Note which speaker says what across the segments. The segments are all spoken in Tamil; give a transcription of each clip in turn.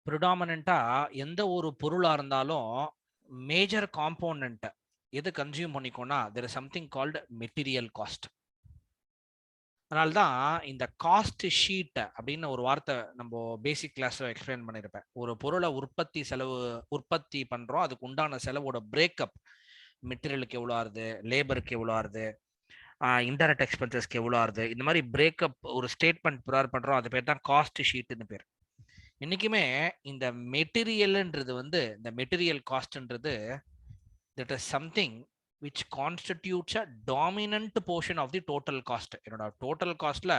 Speaker 1: ப்ரிடாமினண்டா எந்த ஒரு பொருளா இருந்தாலும் மேஜர் காம்போனன்ட் எது கன்சியூம் பண்ணிக்கோனா there is something called material cost. அதனால்தான் இந்த காஸ்ட் ஷீட் அப்படின்னு ஒரு வார்த்தை நம்ம பேசிக் கிளாஸ்ல எக்ஸ்பிளைன் பண்ணியிருப்பேன். ஒரு பொருளை உற்பத்தி பண்றோம், அதுக்கு உண்டான செலவோட பிரேக்கப், மெட்டீரியலுக்கு எவ்வளோ ஆறுது, லேபருக்கு எவ்வளோ ஆறுது, இன்டைரக்ட் எக்ஸ்பென்சஸ்க்கு எவ்வளோ ஆறுது, இந்த மாதிரி பிரேக்கப் ஒரு ஸ்டேட்மெண்ட் ப்ரிப்பேர் பண்றோம், அது பேர் தான் காஸ்ட் ஷீட்னு பேர். இன்னைக்குமே இந்த மெட்டீரியல்ன்றது இந்த மெட்டீரியல் காஸ்ட்ன்றது that is something which constitutes a dominant portion of the total cost. என்னோட டோட்டல் காஸ்ட்ல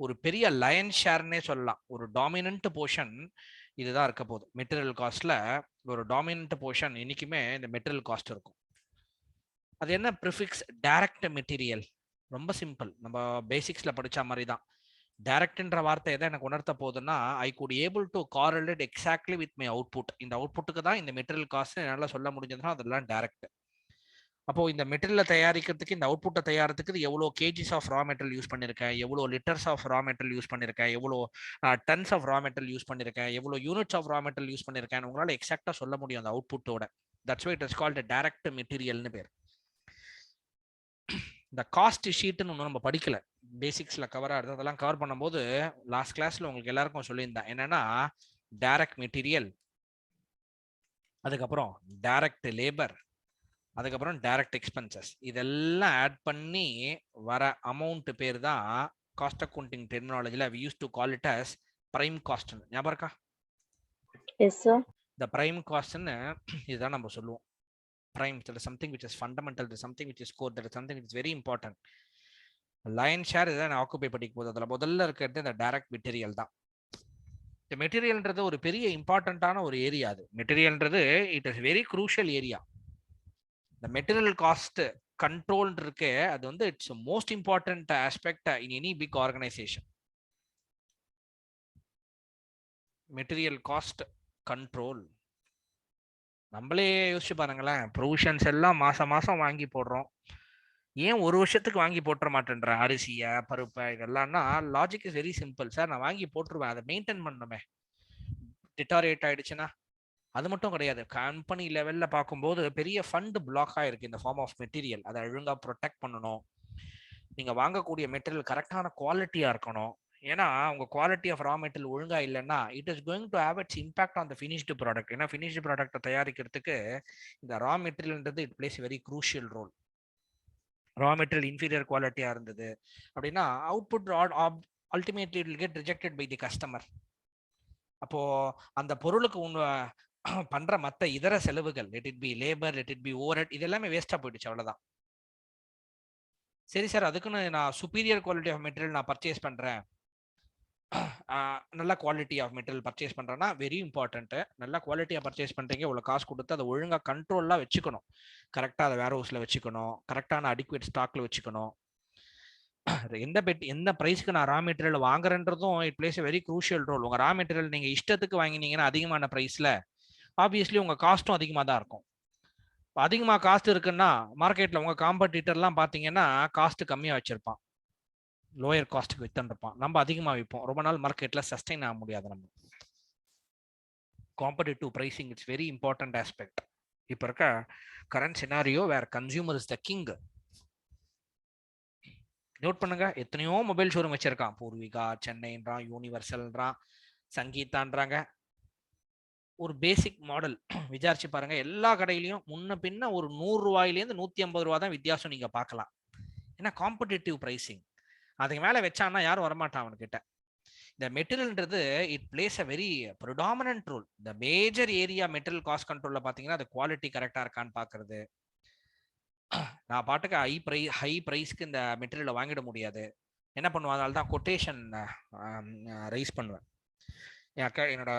Speaker 1: ஒரு பெரிய லயன் ஷேர்னே சொல்லலாம். ஒரு டாமினன்ட் போர்ஷன் இதுதான் இருக்க போகுது. மெட்டீரியல் காஸ்ட்ல ஒரு டாமினன்ட் போர்ஷன் இன்னைக்குமே இந்த மெட்டீரியல் காஸ்ட் இருக்கும். அது என்ன ப்ரிஃபிக்ஸ்? Direct material. ரொம்ப சிம்பிள், நம்ம பேசிக்ஸ்ல படிச்ச மாதிரி தான். டைரக்ட்ன்ற வார்த்தை எதை எனக்கு உணர்த்த போகுதுன்னா, I could able to correlate exactly with my output. இந்த அவுட்புட்டுக்கு தான் இந்த மெட்டீரியல் காஸ்ட் என்னால் சொல்ல முடிஞ்சதுன்னா அதெல்லாம் டைரக்ட். அப்போ இந்த மெட்டீரியல் தயாரிக்கிறதுக்கு, இந்த அவுட்புட்டை தயாரிக்கிறதுக்கு எவ்வளோ KGs of raw material use பண்ணியிருக்கேன், எவ்வளோ litres of raw material use பண்ணியிருக்கேன், எவ்வளோ tons of raw material use பண்ணியிருக்கேன், எவ்வளோ units of raw material use பண்ணியிருக்கேன், உங்களால் எக்ஸாக்டாக சொல்ல முடியும் அந்த அவுட்புட்டோட. That's why it is called direct மெட்டீரியல்னு பேர். இந்த காஸ்ட் ஷீட்னு ஒன்று நம்ம படிக்கல, பேசிக்ஸ்ல கவரா இருக்கு. அதெல்லாம் கவர் பண்ணும்போது லாஸ்ட் கிளாஸ்ல உங்களுக்கு எல்லாருக்கும் சொல்லியிருந்தேன். என்னன்னா டைரக்ட் மெட்டீரியல், அதுக்கப்புறம் டைரக்ட் லேபர், அதுக்கப்புறம் டைரக்ட் எக்ஸ்பென்சஸ், இதெல்லாம் ஆட் பண்ணி வர அமௌண்ட் பேர் தான் காஸ்ட் அக்கவுண்டிங் டெர்மினாலஜில we used to call it as prime cost. ஞாபகம் இருக்கா?
Speaker 2: Yes sir.
Speaker 1: இந்த prime costன்னு இதுதான் நம்ம சொல்லுவோம். prime, that is something which is fundamental, that is something which is core, that is something which is very important. Line share இதான் ஆக்குபை படிக்கும் போது அதில் முதல்ல இருக்கிறது இந்த டைரக்ட் மெட்டீரியல் தான். இந்த மெட்டீரியல்ன்றது ஒரு பெரிய இம்பார்ட்டன்டான ஒரு ஏரியா. அது மெட்டீரியல்ன்றது it is very crucial area. இந்த மெட்டீரியல் காஸ்ட் கண்ட்ரோல் இருக்கு, அது it's most important aspect in any big organisation. Material cost control நம்மளே யோசிச்சு பாருங்களேன். ப்ரொவிஷன்ஸ் எல்லாம் மாசம் மாசம் வாங்கி போடுறோம், ஏன் ஒரு வருஷத்துக்கு வாங்கி போட்டுற மாட்டேன்றேன்? அரிசியை, பருப்பை, இதெல்லாம்னா logic is very simple sir. நான் வாங்கி போட்டுருவேன், அதை மெயின்டைன் பண்ணணுமே. டிட்டாரேட் ஆயிடுச்சுன்னா அது மட்டும் கிடையாது, கம்பெனி லெவல்ல பார்க்கும்போது பெரிய ஃபண்ட் பிளாக் ஆயிருக்கு இந்த ஃபார்ம் ஆஃப் மெட்டீரியல். அதை ஒழுங்கா ப்ரொடெக்ட் பண்ணணும். நீங்க வாங்கக்கூடிய மெட்டீரியல் கரெக்டான குவாலிட்டியா இருக்கணும். ஏன்னா உங்க குவாலிட்டி ஆஃப் ரா மெட்டீரியல் ஒழுங்கா இல்லைன்னா it is going to have its impact on the finished product. ஏன்னா ஃபினிஷ்டு ப்ராடக்ட்டை தயாரிக்கிறதுக்கு இந்த ரா மெட்டீரியல்ன்றது it plays very crucial role. Raw material inferior குவாலிட்டியா இருந்தது அப்படின்னா output ultimately it will get rejected by the customer. அப்போ அந்த பொருளுக்கு பண்ற மற்ற இதர செலவுகள், let it be labour, let it be overhead, இது எல்லாமே வேஸ்டா போயிடுச்சு, அவ்வளவுதான். சரி சார், அதுக்குன்னு நான் சுப்பீரியர் குவாலிட்டி ஆஃப் மெட்டீரியல் நான் பர்ச்சேஸ் பண்றேன், நல்ல குவாலிட்டி ஆஃப் மெட்டீரியல் பர்ச்சேஸ் பண்றேன்னா வெரி இம்பார்ட்டன்ட். நல்ல குவாலிட்டியா பர்ச்சேஸ் பண்றீங்க, இவ்வளவு காசு கொடுத்து அதை ஒழுங்கா கண்ட்ரோல்லாம் வச்சுக்கணும். கரெக்டா அதை வேர் ஹவுஸ்ல வச்சுக்கணும், கரெக்டான அடிக்குவேட் ஸ்டாக்ல வச்சுக்கணும். எந்த பிரைஸ்க்கு நான் ரா மெட்டீரியல் வாங்குறேன்றதும் it plays very crucial role. உங்க ரா மெட்டீரியல் நீங்க இஷ்டத்துக்கு வாங்கினீங்கன்னா அதிகமான பிரைஸ்ல ஆப்வியஸ்லி உங்க காஸ்ட்டும் அதிகமாக தான் இருக்கும். அதிகமாக காஸ்ட் இருக்குன்னா மார்க்கெட்ல உங்க காம்படிட்டர்லாம் பார்த்தீங்கன்னா காஸ்ட் கம்மியாக வச்சிருப்பான், லோயர் காஸ்ட்டுக்கு வித்துருப்பான். நம்ம அதிகமாக விற்போம், ரொம்ப நாள் மார்க்கெட்ல சஸ்டைன் ஆக முடியாது. நம்ம competitive pricing it's very important aspect. இப்போ இருக்க current scenario where consumer is the king. Note பண்ணுங்க, எத்தனையோ மொபைல் ஷோரூம் வச்சிருக்கான். பூர்விகா, சென்னைன்றான், யூனிவர்சல்ன்றான், சங்கீதான்றாங்க. ஒரு பேசிக் மாடல் விசாரிச்சு பாருங்க, எல்லா கடையிலையும் முன்ன பின்ன ஒரு 100 ரூபாயிலேருந்து 150 ரூபா தான் வித்தியாசம் நீங்க பார்க்கலாம். ஏன்னா காம்படிட்டிவ் பிரைசிங். அதுக்கு மேல வச்சான்னா யாரும் வரமாட்டான் அவன்கிட்ட. இந்த மெட்டீரியல்ன்றது it plays a very predominant role. இந்த மேஜர் ஏரியா மெட்டீரியல் காஸ்ட் கண்ட்ரோல்ல பாத்தீங்கன்னா அது குவாலிட்டி கரெக்டா இருக்கான்னு பாக்குறது. நான் பாட்டுக்கு ஹை பிரைஸ்க்கு இந்த மெட்டீரியலை வாங்கிட முடியாது. என்ன பண்ணுவேன், அதனால தான் கொட்டேஷன் ரைஸ் பண்ணுவேன். என்னோட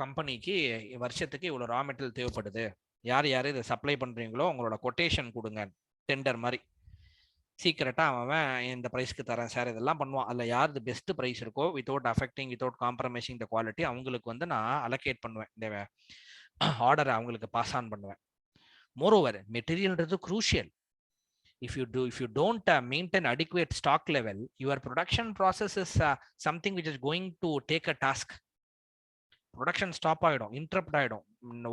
Speaker 1: கம்பெனிக்கு வருஷத்துக்கு இவ்வளோ ரா மெட்டீரியல் தேவைப்படுது, யார் யார் இதை சப்ளை பண்ணுறீங்களோ உங்களோட கொட்டேஷன் கொடுங்க, டெண்டர் மாதிரி. சீக்கிரட்டாக அவன் இந்த ப்ரைஸ்க்கு தரேன் சார், இதெல்லாம் பண்ணுவான். அதில் யார் பெஸ்ட் ப்ரைஸ் இருக்கோ without affecting, without compromising the quality, அவங்களுக்கு நான் அலோகேட் பண்ணுவேன், இந்த ஆர்டரை அவங்களுக்கு பாஸ் ஆன் பண்ணுவேன். மோரோவர் மெட்டீரியல்ன்றது crucial. if you don't maintain adequate stock level, your production process is something which is going to take a task. Production stop ஆயிடும், இன்டரப்ட் ஆயிடும்.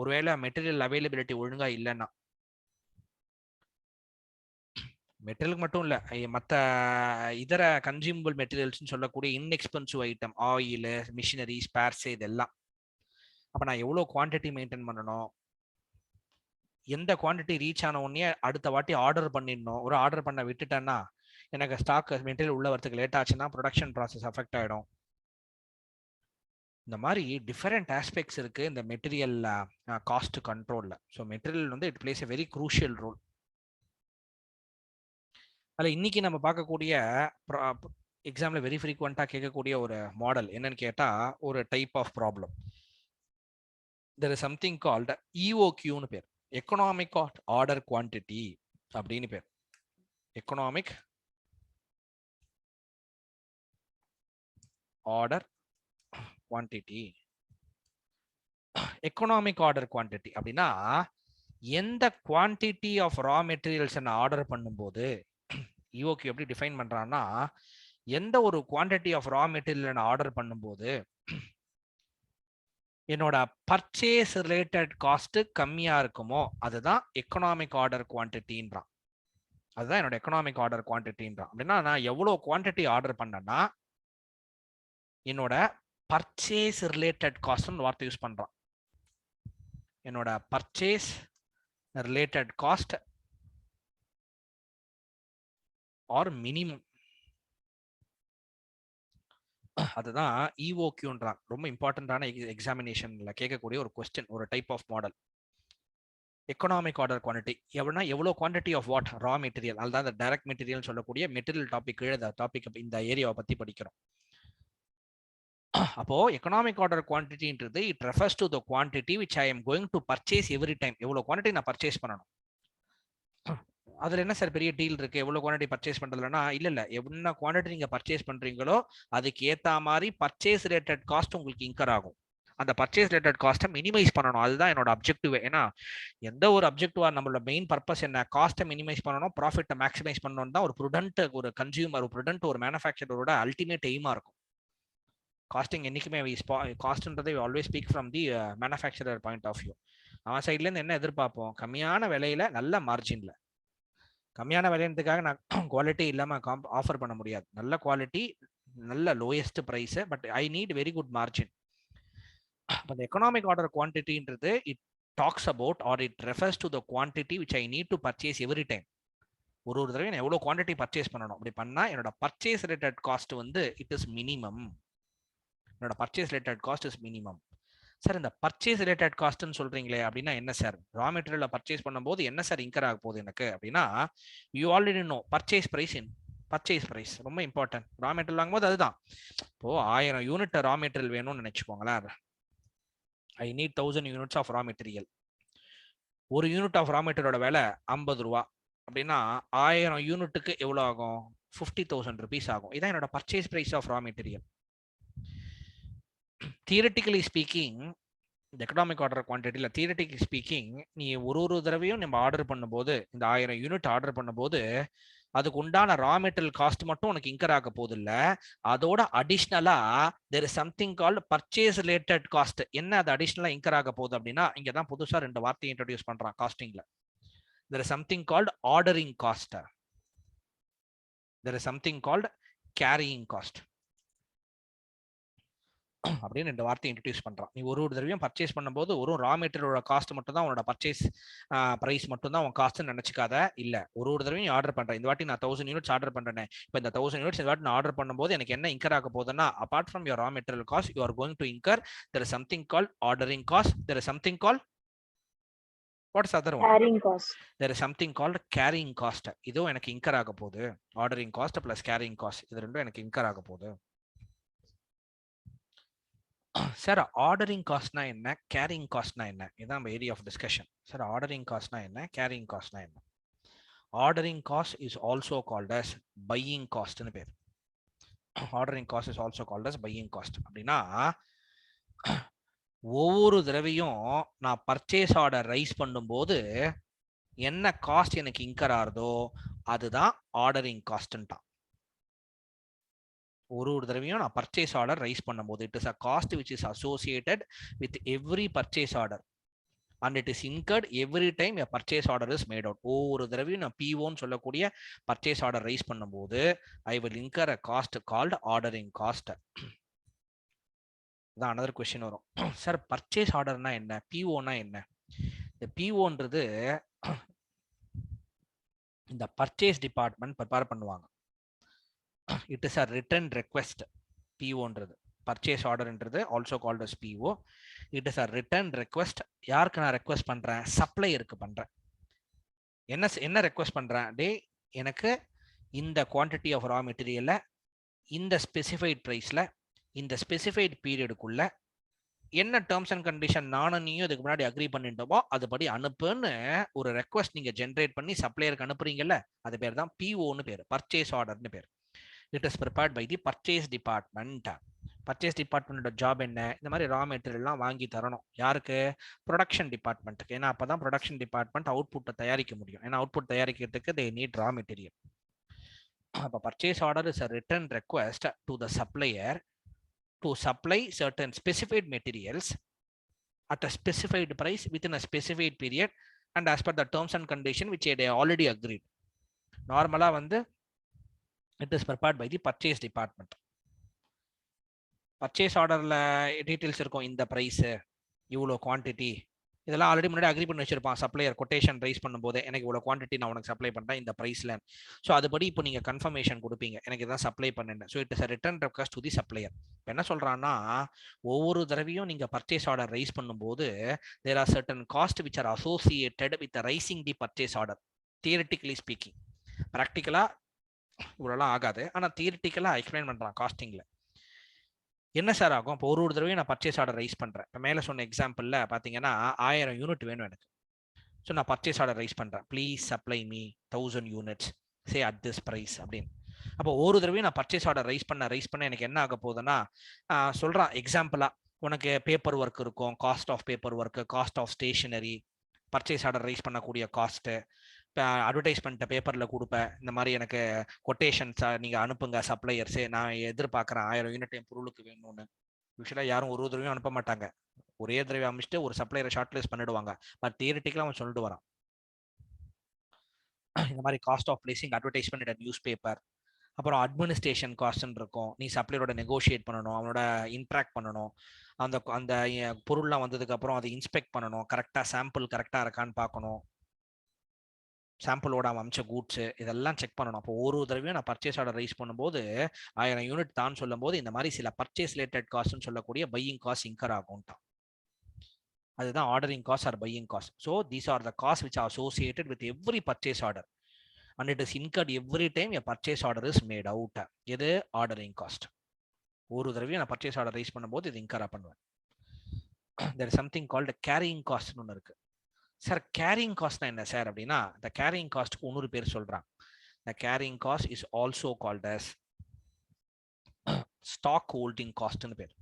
Speaker 1: ஒருவேளை மெட்டீரியல் அவைலபிலிட்டி ஒழுங்கா இல்லைன்னா. மெட்டீரியல் மட்டும் இல்ல, மற்ற இதர கன்சியூமபிள் மெட்டீரியல்ஸ்னு சொல்லக்கூடிய inexpensive item, oil, machinery, spares, இதெல்லாம். அப்ப நான் எவ்வளவு குவான்டிட்டி மெயின்டைன் பண்ணணும், எந்த குவான்டிட்டி ரீச் ஆன உடனே அடுத்த வாட்டி ஆர்டர் பண்ணிடணும். ஒரு ஆர்டர் பண்ண விட்டுட்டேன்னா எனக்கு ஸ்டாக் மெட்டீரியல் உள்ள வரதுக்கு லேட் ஆச்சுன்னா ப்ரொடக்ஷன் ப்ராசஸ் அஃபெக்ட் ஆயிடும். இந்த மாதிரி டிஃபரெண்ட் ஆஸ்பெக்ட்ஸ் இருக்கு இந்த மெட்டீரியல் காஸ்ட் கண்ட்ரோல்ல. ஸோ மெட்டீரியல் வந்து it plays a very crucial role. அதில் இன்னைக்கு நம்ம பார்க்கக்கூடிய எக்ஸாம்ல வெரி ஃப்ரீக்வெண்ட்டாக கேட்கக்கூடிய ஒரு மாடல் என்னன்னு கேட்டா, ஒரு type of problem. There is something called இஓக்யூன்னு பேர், எக்கனாமிக் ஆர்டர் குவான்டிட்டி அப்படின்னு பேர். Economic order quantity. Economic order quantity அப்படின்னா எந்த குவான்டிட்டி ஆஃப் ரா மெட்டீரியல்ஸ் நான் ஆர்டர் பண்ணும்போது, இஓக்யூ எப்படி டிஃபைன் பண்றான்னா, எந்த ஒரு குவான்டிட்டி ஆஃப் ரா மெட்டீரியல் நான் ஆர்டர் பண்ணும்போது என்னோட பர்ச்சேஸ் ரிலேட்டட் காஸ்ட் கம்மியா இருக்குமோ அதுதான் எக்கனாமிக் ஆர்டர் குவான்டிட்டின்றான். அதுதான் என்னோட எக்கனாமிக் ஆர்டர் குவான்டிட்டின்றான். அப்படின்னா நான் எவ்வளவு குவான்டிட்டி ஆர்டர் பண்ணேன்னா என்னோட பர்ச்சேஸ் ரிலேட்டட் காஸ்ட்னு வார்த்தை யூஸ் பண்றான். என்னோட purchase related cost are minimum, அதுதான் இஓக்யூன்றான். ரொம்ப இம்பார்ட்டன்டான எக்ஸாமினேஷன்ல கேட்கக்கூடிய ஒரு கொஸ்டின், ஒரு type of model. Economic order quantity எவ்வளோனா எவ்வளோ quantity of what, raw material. அதுதான் இந்த டைரக்ட் மெட்டீரியல் சொல்லக்கூடிய மெட்டீரியல் டாபிக், டாபிக் இந்த ஏரியாவை பத்தி படிக்கிறோம். அப்போ எக்கனாமிக் ஆர்டர் குவான்டிட்டின்றது it refers to the quantity which I am going to purchase every time. எவ்வளவு குவான்டிட்டி நான் பர்ச்சேஸ் பண்ணணும். அதுல என்ன சார் பெரிய டீல் இருக்கு, எவ்வளவு குவான்டிட்டி பர்ச்சேஸ் பண்றதுலன்னா இல்ல, என்ன குவான்டிட்டி நீங்க பர்ச்சேஸ் பண்றீங்களோ அதுக்கு ஏத்த மாதிரி பர்ச்சேஸ் ரிலேட்டட் காஸ்ட் உங்களுக்கு இன்கர் ஆகும். அந்த பர்ச்சேஸ் ரிலேட்டட் காஸ்ட்டை மினிமைஸ் பண்ணணும். அதுதான் என்னோட அப்ஜெக்டிவ். ஏன்னா எந்த ஒரு அப்ஜெக்டிவா நம்மளோட மெயின் பர்பஸ் என்ன, காஸ்ட்டை மினிமைஸ் பண்ணணும், ப்ராஃபிட்டை மேக்ஸிமைஸ் பண்ணணும் தான் ஒரு ப்ருடென்ட் ஒரு கன்சியூமர், ஒரு ப்ருடென்ட் ஒரு மேனுஃபேக்சரோட அல்டிமேட் எய்மா இருக்கும். காஸ்டிங் என்னைக்குமே காஸ்ட்ன்றதை always speak from the manufacturer point of view. அவன் சைட்ல இருந்து என்ன எதிர்பார்ப்போம், கம்மியான விலையில நல்ல மார்ஜின்ல. கம்மியான விலைன்றதுக்காக நான் குவாலிட்டி இல்லாம ஆஃபர் பண்ண முடியாது. நல்ல குவாலிட்டி, நல்ல lowest price, but I need very good margin. அந்த எக்கனாமிக் ஆர்டர் குவான்டிட்டின்றது it talks about or it refers to the quantity which I need to purchase every time. ஒரு தடவை நான் எவ்வளவு குவான்டிட்டி பர்ச்சேஸ் பண்ணணும். அப்படி பண்ணா என்னோட பர்ச்சேஸ் ரிலேட்டட் காஸ்ட் வந்து இட் இஸ் மினிமம். என்னோட purchase related cost is minimum. Sir இந்த பர்ச்சேஸ் ரிலேட்டட் காஸ்ட்னு சொல்றீங்களே அப்படின்னா என்ன சார், ரா மெட்டீரியல் பர்ச்சேஸ் பண்ணும்போது என்ன சார் இன்கர் ஆக போகுது எனக்கு அப்படின்னா, you already know purchase price. Purchase price ரொம்ப இம்பார்ட்டன்ட். ரா மெட்டீரியல் வாங்கும்போது அதுதான். இப்போ 1000 யூனிட் ரா மெட்டீரியல் வேணும்னு நினைச்சுக்கோங்களேன். I need 1000 units of raw material. ஒரு யூனிட் ஆஃப் ரா மெட்டீரியலோட விலை 50 ரூபா அப்படின்னா 1000 யூனிட்டுக்கு எவ்வளவு ஆகும், 50,000 rupees ஆகும். இதான் என்னோட purchase price of raw material. Theoretically speaking, இந்த எக்கனாமிக் ஆர்டர் குவான்டிட்டியில் தியரிட்டிக்கலி ஸ்பீக்கிங் நீ ஒரு தடவையும் நம்ம ஆர்டர் பண்ணும்போது, இந்த 1000 யூனிட் ஆர்டர் பண்ணும்போது அதுக்கு உண்டான ரா மெட்டீரியல் காஸ்ட் மட்டும் உனக்கு இன்கர் ஆக போகுது இல்ல, அதோட அடிஷ்னலா there is something called purchase related cost. என்ன அது அடிஷ்னலா இன்கர் ஆக போகுது அப்படின்னா, இங்க தான் புதுசா 2 வார்த்தையை இன்ட்ரோடியூஸ் பண்றான் காஸ்டிங்ல. there is something called ordering cost, there is something called carrying cost அப்படின்னு 2 வார்த்தையை இன்ட்ரோடியூஸ் பண்றான். நீ ஒரு தடவையும் பர்ச்சேஸ் பண்ணும்போது ஒரு ரா மெட்டீரியலோட காஸ்ட் மட்டும் தான் உன்னோட பர்ச்சேஸ் பிரைஸ் மட்டும் தான் உன் காஸ்ட் நினைச்சுக்காத. இல்ல, ஒரு தடவையும் ஆர்டர் பண்றேன். இந்த வாட்டி நான் 1000 யூனிட்ஸ் ஆர்டர் பண்றேன். இப்போ இந்த 1000 யூனிட்ஸ் இந்த வாட்டி நான் ஆர்டர் பண்ணும்போது எனக்கு என்ன இன்கர் ஆக போகுதுன்னா, apart from your raw material cost you are going to incur there is something called ordering cost, there is something called what is other one,
Speaker 2: carrying cost,
Speaker 1: there is something called carrying cost. இதுவும் எனக்கு இன்கர் ஆக போகுது. Ordering cost plus carrying cost இது ரெண்டும் எனக்கு இன்கர் ஆக போகுது. சார் ஆர்டரிங் காஸ்ட்னா என்ன, கேரிங் காஸ்ட்னா என்ன, இதுதான் நம்ம area of discussion. Sir ordering காஸ்ட்னா என்ன, கேரிங் காஸ்ட்னா என்ன? Ordering cost is also called as buying காஸ்ட்னு பேர். Ordering cost is also called as buying cost. அப்படின்னா ஒவ்வொரு தடவையும் நான் பர்ச்சேஸ் ஆர்டர் ரைஸ் பண்ணும்போது என்ன காஸ்ட் எனக்கு இன்கர் ஆகுதோ அதுதான் ஆர்டரிங் காஸ்ட்ன்ட்டான். ஒரு தடவையும் நான் பர்ச்சேஸ் ஆர்டர் ரைஸ் பண்ணும்போது it is a cost which is associated with every purchase order and it is incurred every time a purchase order is made out. ஒவ்வொரு தடவையும் நான் பிஓன்னு சொல்லக்கூடிய பர்ச்சேஸ் ஆர்டர் ரைஸ் பண்ணும்போது I will incur a cost called ordering cost. அதான் அனதர் கொஸ்டின் வரும், சார் பர்ச்சேஸ் ஆர்டர்னா என்ன, பிஓனா என்ன? இந்த பிஓன்றது இந்த பர்ச்சேஸ் டிபார்ட்மெண்ட் ப்ரிப்பேர் பண்ணுவாங்க. It is a written request. பிஓன்றது purchase ஆர்டர்ன்றது also called as PO. It is a written request. யாருக்கு நான் ரெக்வெஸ்ட் பண்றேன்? சப்ளையருக்கு பண்றேன். என்ன ரெக்வெஸ்ட் பண்றேன்? டே எனக்கு இந்த குவான்டிட்டி ஆஃப் ரா மெட்டீரியல்ல இந்த ஸ்பெசிஃபைட் பிரைஸ்ல இந்த ஸ்பெசிஃபைட் பீரியடுக்குள்ள என்ன டேர்ம்ஸ் அண்ட் கண்டிஷன் நானும் நீயும் இதுக்கு முன்னாடி அக்ரி பண்ணிட்டோமோ அதுபடி அனுப்புன்னு ஒரு ரெக்வெஸ்ட் நீங்க ஜென்ரேட் பண்ணி சப்ளையருக்கு அனுப்புறீங்கல்ல, அது பேர் தான் பிஓன்னு பேர், பர்ச்சேஸ் ஆர்டர்னு பேர். It is prepared by the purchase department. Purchase டிபார்ட்மெண்டோட ஜாப் என்ன? இந்த மாதிரி ரா மெட்டீரியல்லாம் வாங்கி தரணும். யாருக்கு? ப்ரொடக்ஷன் டிபார்ட்மெண்ட்டுக்கு. ஏன்னா அப்பதான் ப்ரொடக்ஷன் டிபார்ட்மெண்ட் அவுட்புட்டை தயாரிக்க முடியும். ஏன்னா அவுட்புட் தயாரிக்கிறதுக்கு தே நீட் ரா மெட்டீரியல். அப்போ purchase order is a written request to the supplier to supply certain specified materials at a specified price within a specified period and as per the terms and condition which they already agreed. Normally வந்து it is prepared by the purchase department. Purchase ஆர்டர்ல டீடைல்ஸ் இருக்கும், இந்த பிரைஸ், இவ்வளோ குவான்டிட்டி, இதெல்லாம் ஆல்ரெடி முன்னாடி அக்ரி பண்ணி வச்சிருப்பான் சப்ளையர். கொட்டேஷன் ரைஸ் பண்ணும்போது எனக்கு இவ்வளோ குவான்டிட்டி நான் உனக்கு சப்ளை பண்ணுறேன் இந்த ப்ரைஸ்ல. ஸோ அதுபடி இப்போ நீங்கள் கன்ஃபர்மேஷன் கொடுப்பீங்க, எனக்கு இதான் சப்ளை பண்ணுங்க. So it is a written request to the supplier. இப்போ என்ன சொல்றான்னா, ஒவ்வொரு தடவையும் நீங்கள் பர்ச்சேஸ் ஆர்டர் ரைஸ் பண்ணும்போது there are certain cost which are associated with raising the purchase order. Theoretically speaking, ப்ராக்டிக்கலா இவ்வளோலாம் ஆகாது, ஆனால் தியரிட்டிக்கலாக எக்ஸ்பிளைன் பண்ணுறான் காஸ்டிங்ல. என்ன சார் ஆகும்? இப்போ ஒரு தடவையும் நான் பர்ச்சேஸ் ஆர்டர் ரைஸ் பண்ணுறேன். இப்போ மேலே சொன்ன எக்ஸாம்பிளில் பார்த்தீங்கன்னா 1000 யூனிட் வேணும் எனக்கு. ஸோ நான் பர்ச்சேஸ் ஆர்டர் ரைஸ் பண்ணுறேன், please supply me 1000 units say at this price அப்படின்னு. அப்போ ஒரு தடவையும் நான் பர்ச்சேஸ் ஆர்டர் ரைஸ் பண்ண எனக்கு என்ன ஆக போகுதுன்னா, சொல்கிறான் எக்ஸாம்பிளாக, உனக்கு பேப்பர் ஒர்க் இருக்கும், cost of paper work, cost of stationery, purchase order raise பண்ணக்கூடிய காஸ்ட்டு, அட்வர்டைஸ்மெண்ட்டை பேப்பரில் கொடுப்பேன், இந்த மாதிரி எனக்கு கொட்டேஷன்ஸை நீங்கள் அனுப்புங்க சப்ளையர்ஸே, நான் எதிர்பார்க்குறேன் 1000 யூனிட் என் பொருளுக்கு வேணும்னு. யூஸ்வலாக யாரும் ஒரு தடவையும் அனுப்ப மாட்டாங்க, ஒரே தடவை அமைச்சிட்டு ஒரு சப்ளையரை ஷார்ட் லிஸ்ட் பண்ணிடுவாங்க. பட் தியரிட்டிக்கலாக அவன் சொல்லிட்டு வரான், இந்த மாதிரி cost of placing advertisement at newspaper. அப்புறம் அட்மினிஸ்ட்ரேஷன் காஸ்ட்னு இருக்கும், நீ சப்ளையரோட நெகோஷியேட் பண்ணணும், அவனோட இன்ட்ராக்ட் பண்ணணும், அந்த அந்த பொருள்லாம் வந்ததுக்கு அப்புறம் அதை இன்ஸ்பெக்ட் பண்ணணும், கரெக்டாக சாம்பிள் கரெக்டாக இருக்கான்னு பார்க்கணும், சாம்பிளோட அமிச்ச கூட்ஸ் இதெல்லாம் செக் பண்ணணும். அப்போ ஒரு தடவையும் நான் பர்ச்சேஸ் ஆர்டர் ரைஸ் பண்ணும்போது 1000 யூனிட் தான் சொல்லும் போது இந்த மாதிரி சில பர்ச்சேஸ் ரிலேட்டட் காஸ்ட்னு சொல்லக்கூடிய பையிங் காஸ்ட் இன்கர் ஆகும். அதுதான் ordering cost are buying cost. So these are the cost which are associated with every purchase order and it is incurred every time a purchase order is made out. இது ஆர்டரிங் காஸ்ட். ஒரு தடவையும் நான் பர்ச்சேஸ் ஆர்டர் ரைஸ் பண்ணும்போது இது இன்கர் பண்ணுவேன். There is something called carrying காஸ்ட்னு ஒன்று இருக்கு. சார் கேரிங் காஸ்ட்னா என்ன சார் அப்படின்னா, இந்த கேரியிங் காஸ்ட்க்கு இன்னொரு பேர் சொல்றாங்க. The carrying cost is also called as stock holding cost னு பேர்.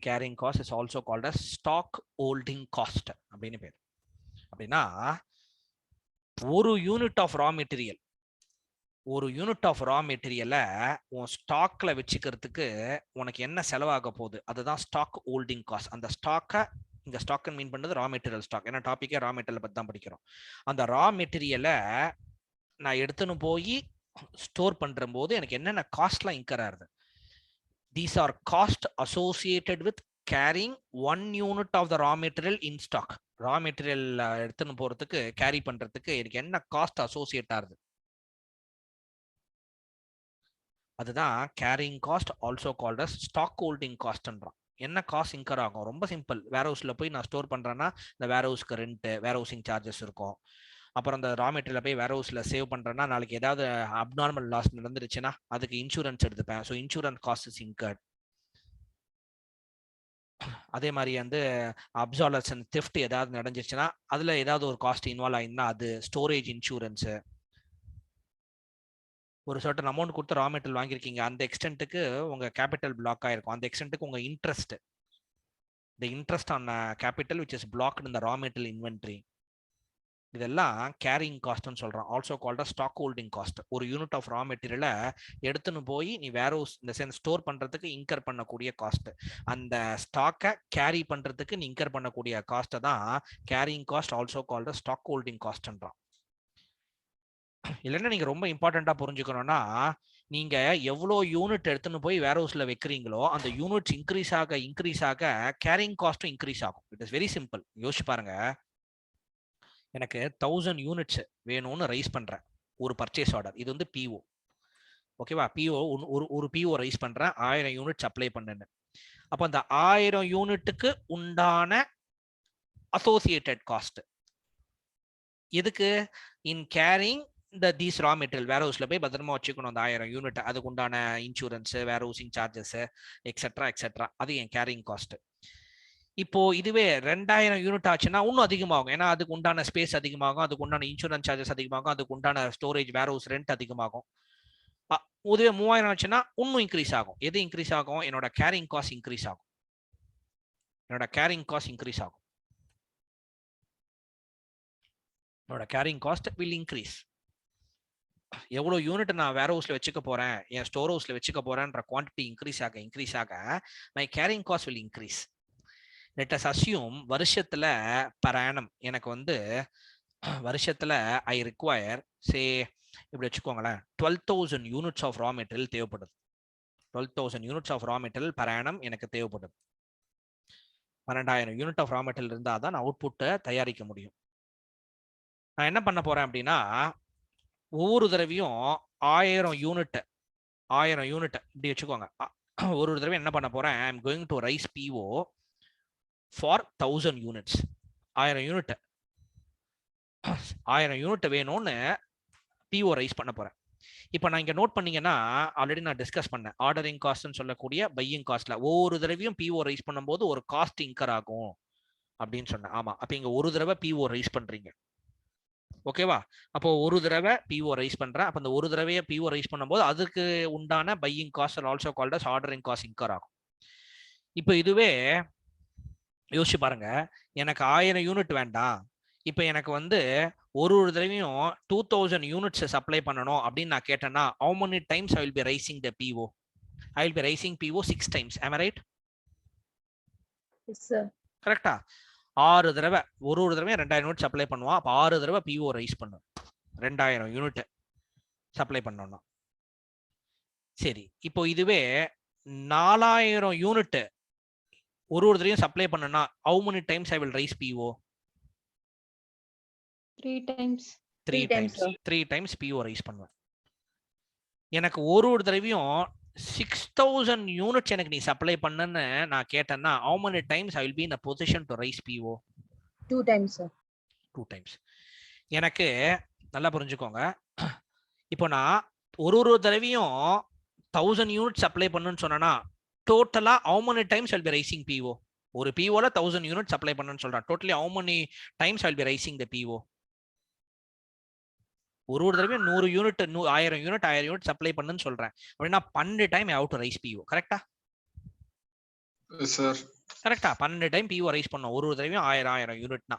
Speaker 1: Carrying cost is also called as stock holding cost அப்படின்னு பேர். அப்படின்னா ஒரு யூனிட் ஆஃப் ரா மெட்டீரியல், ஒரு யூனிட் ஆஃப் ரா மெட்டீரியலை உன் ஸ்டாக்ல வச்சுக்கிறதுக்கு உனக்கு என்ன செலவாக போகுது, அதுதான் ஸ்டாக் ஹோல்டிங் காஸ்ட். அந்த ஸ்டாக்கை இங்க ஸ்டாக் மீன் பண்ணது ரா மெட்டீரியல் ஸ்டாக், ஏன்னா டாபிக்கே ரா மெட்டீரியல் பத்தி தான் படிக்கிறோம். அந்த ரா மெட்டீரியலை நான் எடுத்துன்னு போய் ஸ்டோர் பண்ற போது எனக்கு என்னென்ன காஸ்ட்லாம் இன்கர் ஆகுது. These are cost associated with carrying 1 unit of the raw material in stock. Raw material எடுத்துன்னு போறதுக்கு கேரி பண்றதுக்கு எனக்கு என்ன காஸ்ட் அசோசியேட் ஆகுது, அதுதான் carrying cost, also called as stock holding காஸ்ட்ன்றான். என்ன காஸ்ட் இன்கர் ஆகும்? ரொம்ப சிம்பிள். வேர் ஹவுஸ்ல போய் நான் ஸ்டோர் பண்றேன்னா இந்த வேர் ஹவுஸ்க்கு ரெண்ட், வேர் ஹவுசிங் சார்ஜஸ் இருக்கும். அப்புறம் அந்த ரா மெட்டீரியல் போய் வேர் ஹவுஸ்ல சேவ் பண்றேன்னா நாளைக்கு ஏதாவது அப்நார்மல் லாஸ் நடந்துருச்சுன்னா அதுக்கு இன்சூரன்ஸ் எடுத்துப்பேன். So insurance cost is incurred. அதே மாதிரி வந்து அப்சாலசன் தெஃப்ட் ஏதாவது நடந்துச்சுன்னா அதுல ஏதாவது ஒரு காஸ்ட் இன்வால்வ் ஆயிருந்தா அது ஸ்டோரேஜ் இன்சூரன்ஸ். ஒரு சர்டன் அமௌண்ட் கொடுத்து ரா மெட்டீரியல் வாங்கியிருக்கீங்க, அந்த எக்ஸ்டென்ட்டுக்கு உங்க கேபிட்டல் பிளாக் ஆயிருக்கும், அந்த எக்ஸ்டென்ட்டுக்கு உங்க interest, the interest on capital which is blocked in the raw material inventory. இதெல்லாம் கேரிங் காஸ்ட்னு சொல்றோம். Also called stock holding cost. ஒரு யூனிட் ஆஃப் ரா மெட்டீரியலை எடுத்துன்னு போய் நீ வேர் ஹவுஸ் இந்த சென்ஸ் ஸ்டோர் பண்றதுக்கு இன்கர் பண்ணக்கூடிய காஸ்ட், அந்த ஸ்டாக்கை கேரி பண்றதுக்கு நீ இன்கர் பண்ணக்கூடிய காஸ்ட்டை தான் carrying cost, also called stock holding காஸ்ட்ன்றான். இல்லைன்னா நீங்க ரொம்ப இம்பார்ட்டண்டா புரிஞ்சுக்கணும்னா, நீங்க எவ்வளோ யூனிட் எடுத்துன்னு போய் வேர் ஹவுஸ்ல வைக்கிறீங்களோ அந்த யூனிட்ஸ் இன்க்ரீஸ் ஆக கேரிங் காஸ்ட்டும் இன்க்ரீஸ் ஆகும். It is very simple. யோசிச்சு பாருங்க, எனக்கு 1000 யூனிட்ஸ் வேணும்னு ரைஸ் பண்றேன் ஒரு பர்ச்சேஸ் ஆர்டர். இது வந்து பிஓ. ஓகேவா? பிஓ ஒரு பிஓ ரைஸ் பண்றேன், 1000 யூனிட் அப்ளை பண்ணுன்னு. அப்போ அந்த 1000 யூனிட்டுக்கு உண்டான அசோசியேட்டட் காஸ்ட் எதுக்கு? இன் கேரிங் தீஸ் ரா மெட்டீரியல் வேர் ஹவுஸ்ல போய் பத்திரமா வச்சுக்கணும் அந்த 1000 யூனிட். அதுக்கு உண்டான இன்சூரன்ஸ், வேர் ஹவுசிங் சார்ஜஸ், எக்ஸெட்ரா அது என் கேரிங் காஸ்ட். இப்போ இதுவே 2000 யூனிட் ஆச்சுன்னா இன்னும் அதிகமாகும். ஏன்னா அதுக்கு உண்டான ஸ்பேஸ் அதிகமாகும், அதுக்கு உண்டான இன்சூரன்ஸ் சார்ஜஸ் அதிகமாகும், அதுக்கு உண்டான ஸ்டோரேஜ் வேர் ஹவுஸ் ரெண்ட் அதிகமாகும். இதுவே 3000 ஆச்சுன்னா இன்னும் இன்க்ரீஸ் ஆகும். எது இன்க்ரீஸ் ஆகும்? என்னோட கேரிங் காஸ்ட் இன்க்ரீஸ் ஆகும். என்னோட கேரிங் காஸ்ட் இன்க்ரீஸ் ஆகும். என்னோட கேரிங் காஸ்ட் வில் இன்க்ரீஸ். எவ்வளோ யூனிட் நான் வேர் ஹவுஸ்ல வச்சுக்க போறேன், என் ஸ்டோர் ஹவுஸ்ல வச்சுக்க போறேன்ற குவான்டிட்டி இன்க்ரீஸ் ஆக my carrying cost will increase. Let us assume வருஷத்துல per annum எனக்கு வந்து வருஷத்துல ஐ ரிக்வயர் சே இப்படி வச்சுக்கோங்களேன் 12,000 யூனிட்ஸ் ஆஃப் ரா மெட்டீரியல் தேவைப்படுது. 12,000 units of raw material per annum எனக்கு தேவைப்படுது. 12,000 யூனிட் ஆஃப் ரா மெட்டீரியல் இருந்தால் தான் நான் அவுட்புட்டை தயாரிக்க முடியும். நான் என்ன பண்ண போறேன் அப்படின்னா, ஒவ்வொரு தடவையும் 1000 யூனிட் இப்படி வச்சுக்கோங்க. ஒரு தடவை என்ன பண்ண போறேன், I am going to raise PO for 1000 units. 1000 unit வேணும்னு பிஓ ரைஸ் பண்ண போறேன். இப்போ நான் இங்க நோட் பண்ணீங்கன்னா, ஆல்ரெடி நான் டிஸ்கஸ் பண்ணேன், ஆர்டரிங் காஸ்ட்னு சொல்லக்கூடிய பையிங் காஸ்ட்ல ஒவ்வொரு தடவையும் பிஓ ரைஸ் பண்ணும்போது ஒரு காஸ்ட் இன்கர் ஆகும் அப்படின்னு சொன்னேன். ஆமா, அப்ப இங்க ஒரு தடவை பிஓ ரைஸ் பண்றீங்க. ஓகேவா? அப்போ ஒரு தடவை பிஓ ரைஸ் பண்றேன். அப்ப அந்த ஒரு தடவையை பிஓ ரைஸ் பண்ணும்போது அதுக்கு உண்டான buying cost also called as ordering cost incur ஆகும். இப்போ இதுவே யோசிச்சு பாருங்க, எனக்கு 1000 யூனிட் வேண்டாம், இப்போ எனக்கு வந்து ஒரு தடவையும் 2000 யூனிட்ஸ் சப்ளை பண்ணணும் அப்படின்னு நான் கேட்டேன்னா, how many times I will be raising the PO? I will be raising PO 6 times. Am I right?
Speaker 2: Yes, sir.
Speaker 1: கரெக்டா? 6 தடவை ஒரு தடவையும் 2000 யூனிட் சப்ளை பண்ணுவான். அப்போ 6 தடவை பிஓ ரைஸ் பண்ணும் 2000 யூனிட் சப்ளை பண்ணோம்னா. சரி, இப்போ இதுவே 4000 யூனிட் ஒரு தடவையும் சப்ளை பண்ணனா, how many times I will raise PO?
Speaker 3: 3 times.
Speaker 1: 3 times PO rice பண்ணுவேன். எனக்கு ஒரு தடவையும் 6000 யூனிட்ஸ் எனக்கு நீ சப்ளை பண்ணன்னு நான் கேட்டேன்னா, how many times I will be in a position to raise PO?
Speaker 2: 2 times, sir.
Speaker 1: 2 times. எனக்கு நல்லா புரிஞ்சுக்கோங்க, இப்போ நான் ஒரு தடவையும் 1000 யூனிட் சப்ளை பண்ணுன்னு சொன்னா, டோட்டலா how many times I will be raising PO? ஒரு PO ல 1000 யூனிட் சப்ளை பண்ணுன்னு சொல்றேன். Totally how many times I will be raising the PO? ஒரு தடவையும் 100 யூனிட் 1000 யூனிட் சப்ளை பண்ணுன்னு சொல்றேன் அப்படின்னா 12 time I have to raise PO. கரெக்டா?
Speaker 4: சார்
Speaker 1: கரெக்டா? 12 டைம் PO ரைஸ் பண்ணோம் ஒரு தடவையும் 1000 யூனிட்னா.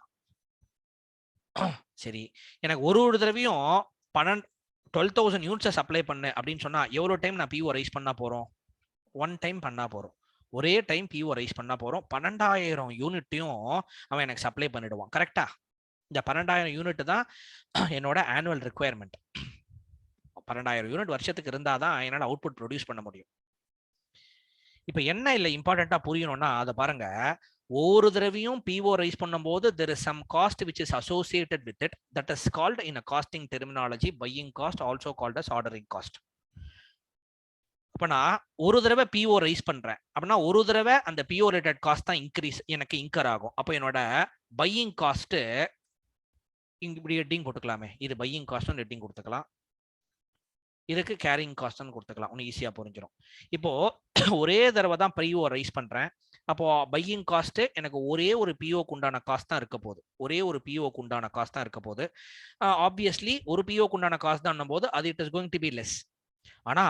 Speaker 1: சரி, எனக்கு ஒரு தடவையும் 12,000 யூனிட்ஸை சப்ளை பண்ணு அப்படின்னு சொன்னா எவ்வளவு டைம் நான் PO ரைஸ் பண்ணா போறோம்? 1 டைம் பண்ணா போறோம். ஒரே டைம் PO ரைஸ் பண்ணா போறோம். 12,000 யூனிட்டையும் அவன் எனக்கு சப்ளை பண்ணிடுவான். கரெக்டா? இந்த 12,000 யூனிட் தான் என்னோட ஆனுவல் ரிக்குவயர்மெண்ட். 12,000 யூனிட் வருஷத்துக்கு இருந்தாதான் என்னால் அவுட்புட் ப்ரொடியூஸ் பண்ண முடியும். இப்போ என்ன இல்லை இம்பார்ட்டண்டா புரியணும்னா, அதை பாருங்க, ஒவ்வொரு தடவையும் PO ரைஸ் பண்ணும்போது there is some cost which is associated with it, that is called in a costing terminology buying cost, also called as ordering cost. அப்ப நான் ஒரு தடவை PO ரைஸ் பண்றேன் அப்படின்னா ஒரு தடவை அந்த PO ரிலேட்டட் காஸ்ட் தான் எனக்கு இன்கர் ஆகும். அப்போ என்னோட பையிங் காஸ்ட் இப்படி ஹெட்டிங் போட்டுக்கலாமே, இது பையிங் காஸ்ட் ஹெட்டிங் கொடுத்துக்கலாம், இதுக்கு கேரிங் காஸ்ட்னு கொடுத்துக்கலாம். ஒன்று ஈஸியா புரிஞ்சிடும். இப்போ ஒரே தடவை தான் PO ரைஸ் பண்றேன். அப்போ பையிங் காஸ்ட் எனக்கு ஒரே ஒரு POக்கு உண்டான காஸ்ட் தான் இருக்க போகுது. ஒரே ஒரு POக்கு உண்டான காஸ்ட் தான் இருக்க போகுது. ஆப்வியஸ்லி ஒரு POக்கு உண்டான காஸ்ட் தான் போது அது it is going to be less. ஆனா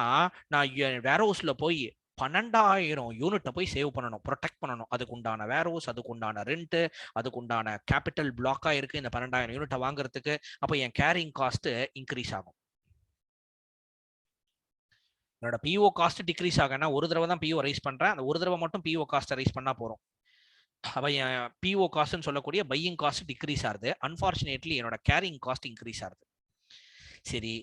Speaker 1: நான் வேர் ஹவுஸ்ல போய் 12,000 யூனிட்டை போய் சேவ் பண்ணணும், ப்ரொடெக்ட் பண்ணணும். அதுக்கு உண்டான வேர்ஹவுஸ், அதுக்கு உண்டான ரெண்ட், அதுக்கு உண்டான கேபிட்டல் பிளாக்கா இருக்கு இந்த 12,000 யூனிட்டை வாங்குறதுக்கு. அப்ப என் கேரிங் காஸ்ட் இன்க்ரீஸ் ஆகும். என்னோட பிஓ காஸ்ட் டிக்ரீஸ் ஆகும்னா ஒரு தடவை தான் பிஓ ரைஸ் பண்றேன், அந்த ஒரு தடவை மட்டும் பிஓ காஸ்ட் ரைஸ் பண்ணா போறோம். அப்ப என் பிஓ காஸ்ட்னு சொல்லக்கூடிய பையிங் காஸ்ட் டிக்ரீஸ் ஆகுது. அன்பார்ச்சுனேட்லி என்னோட கேரிங் காஸ்ட் இன்க்ரீஸ் ஆகுது. சரி,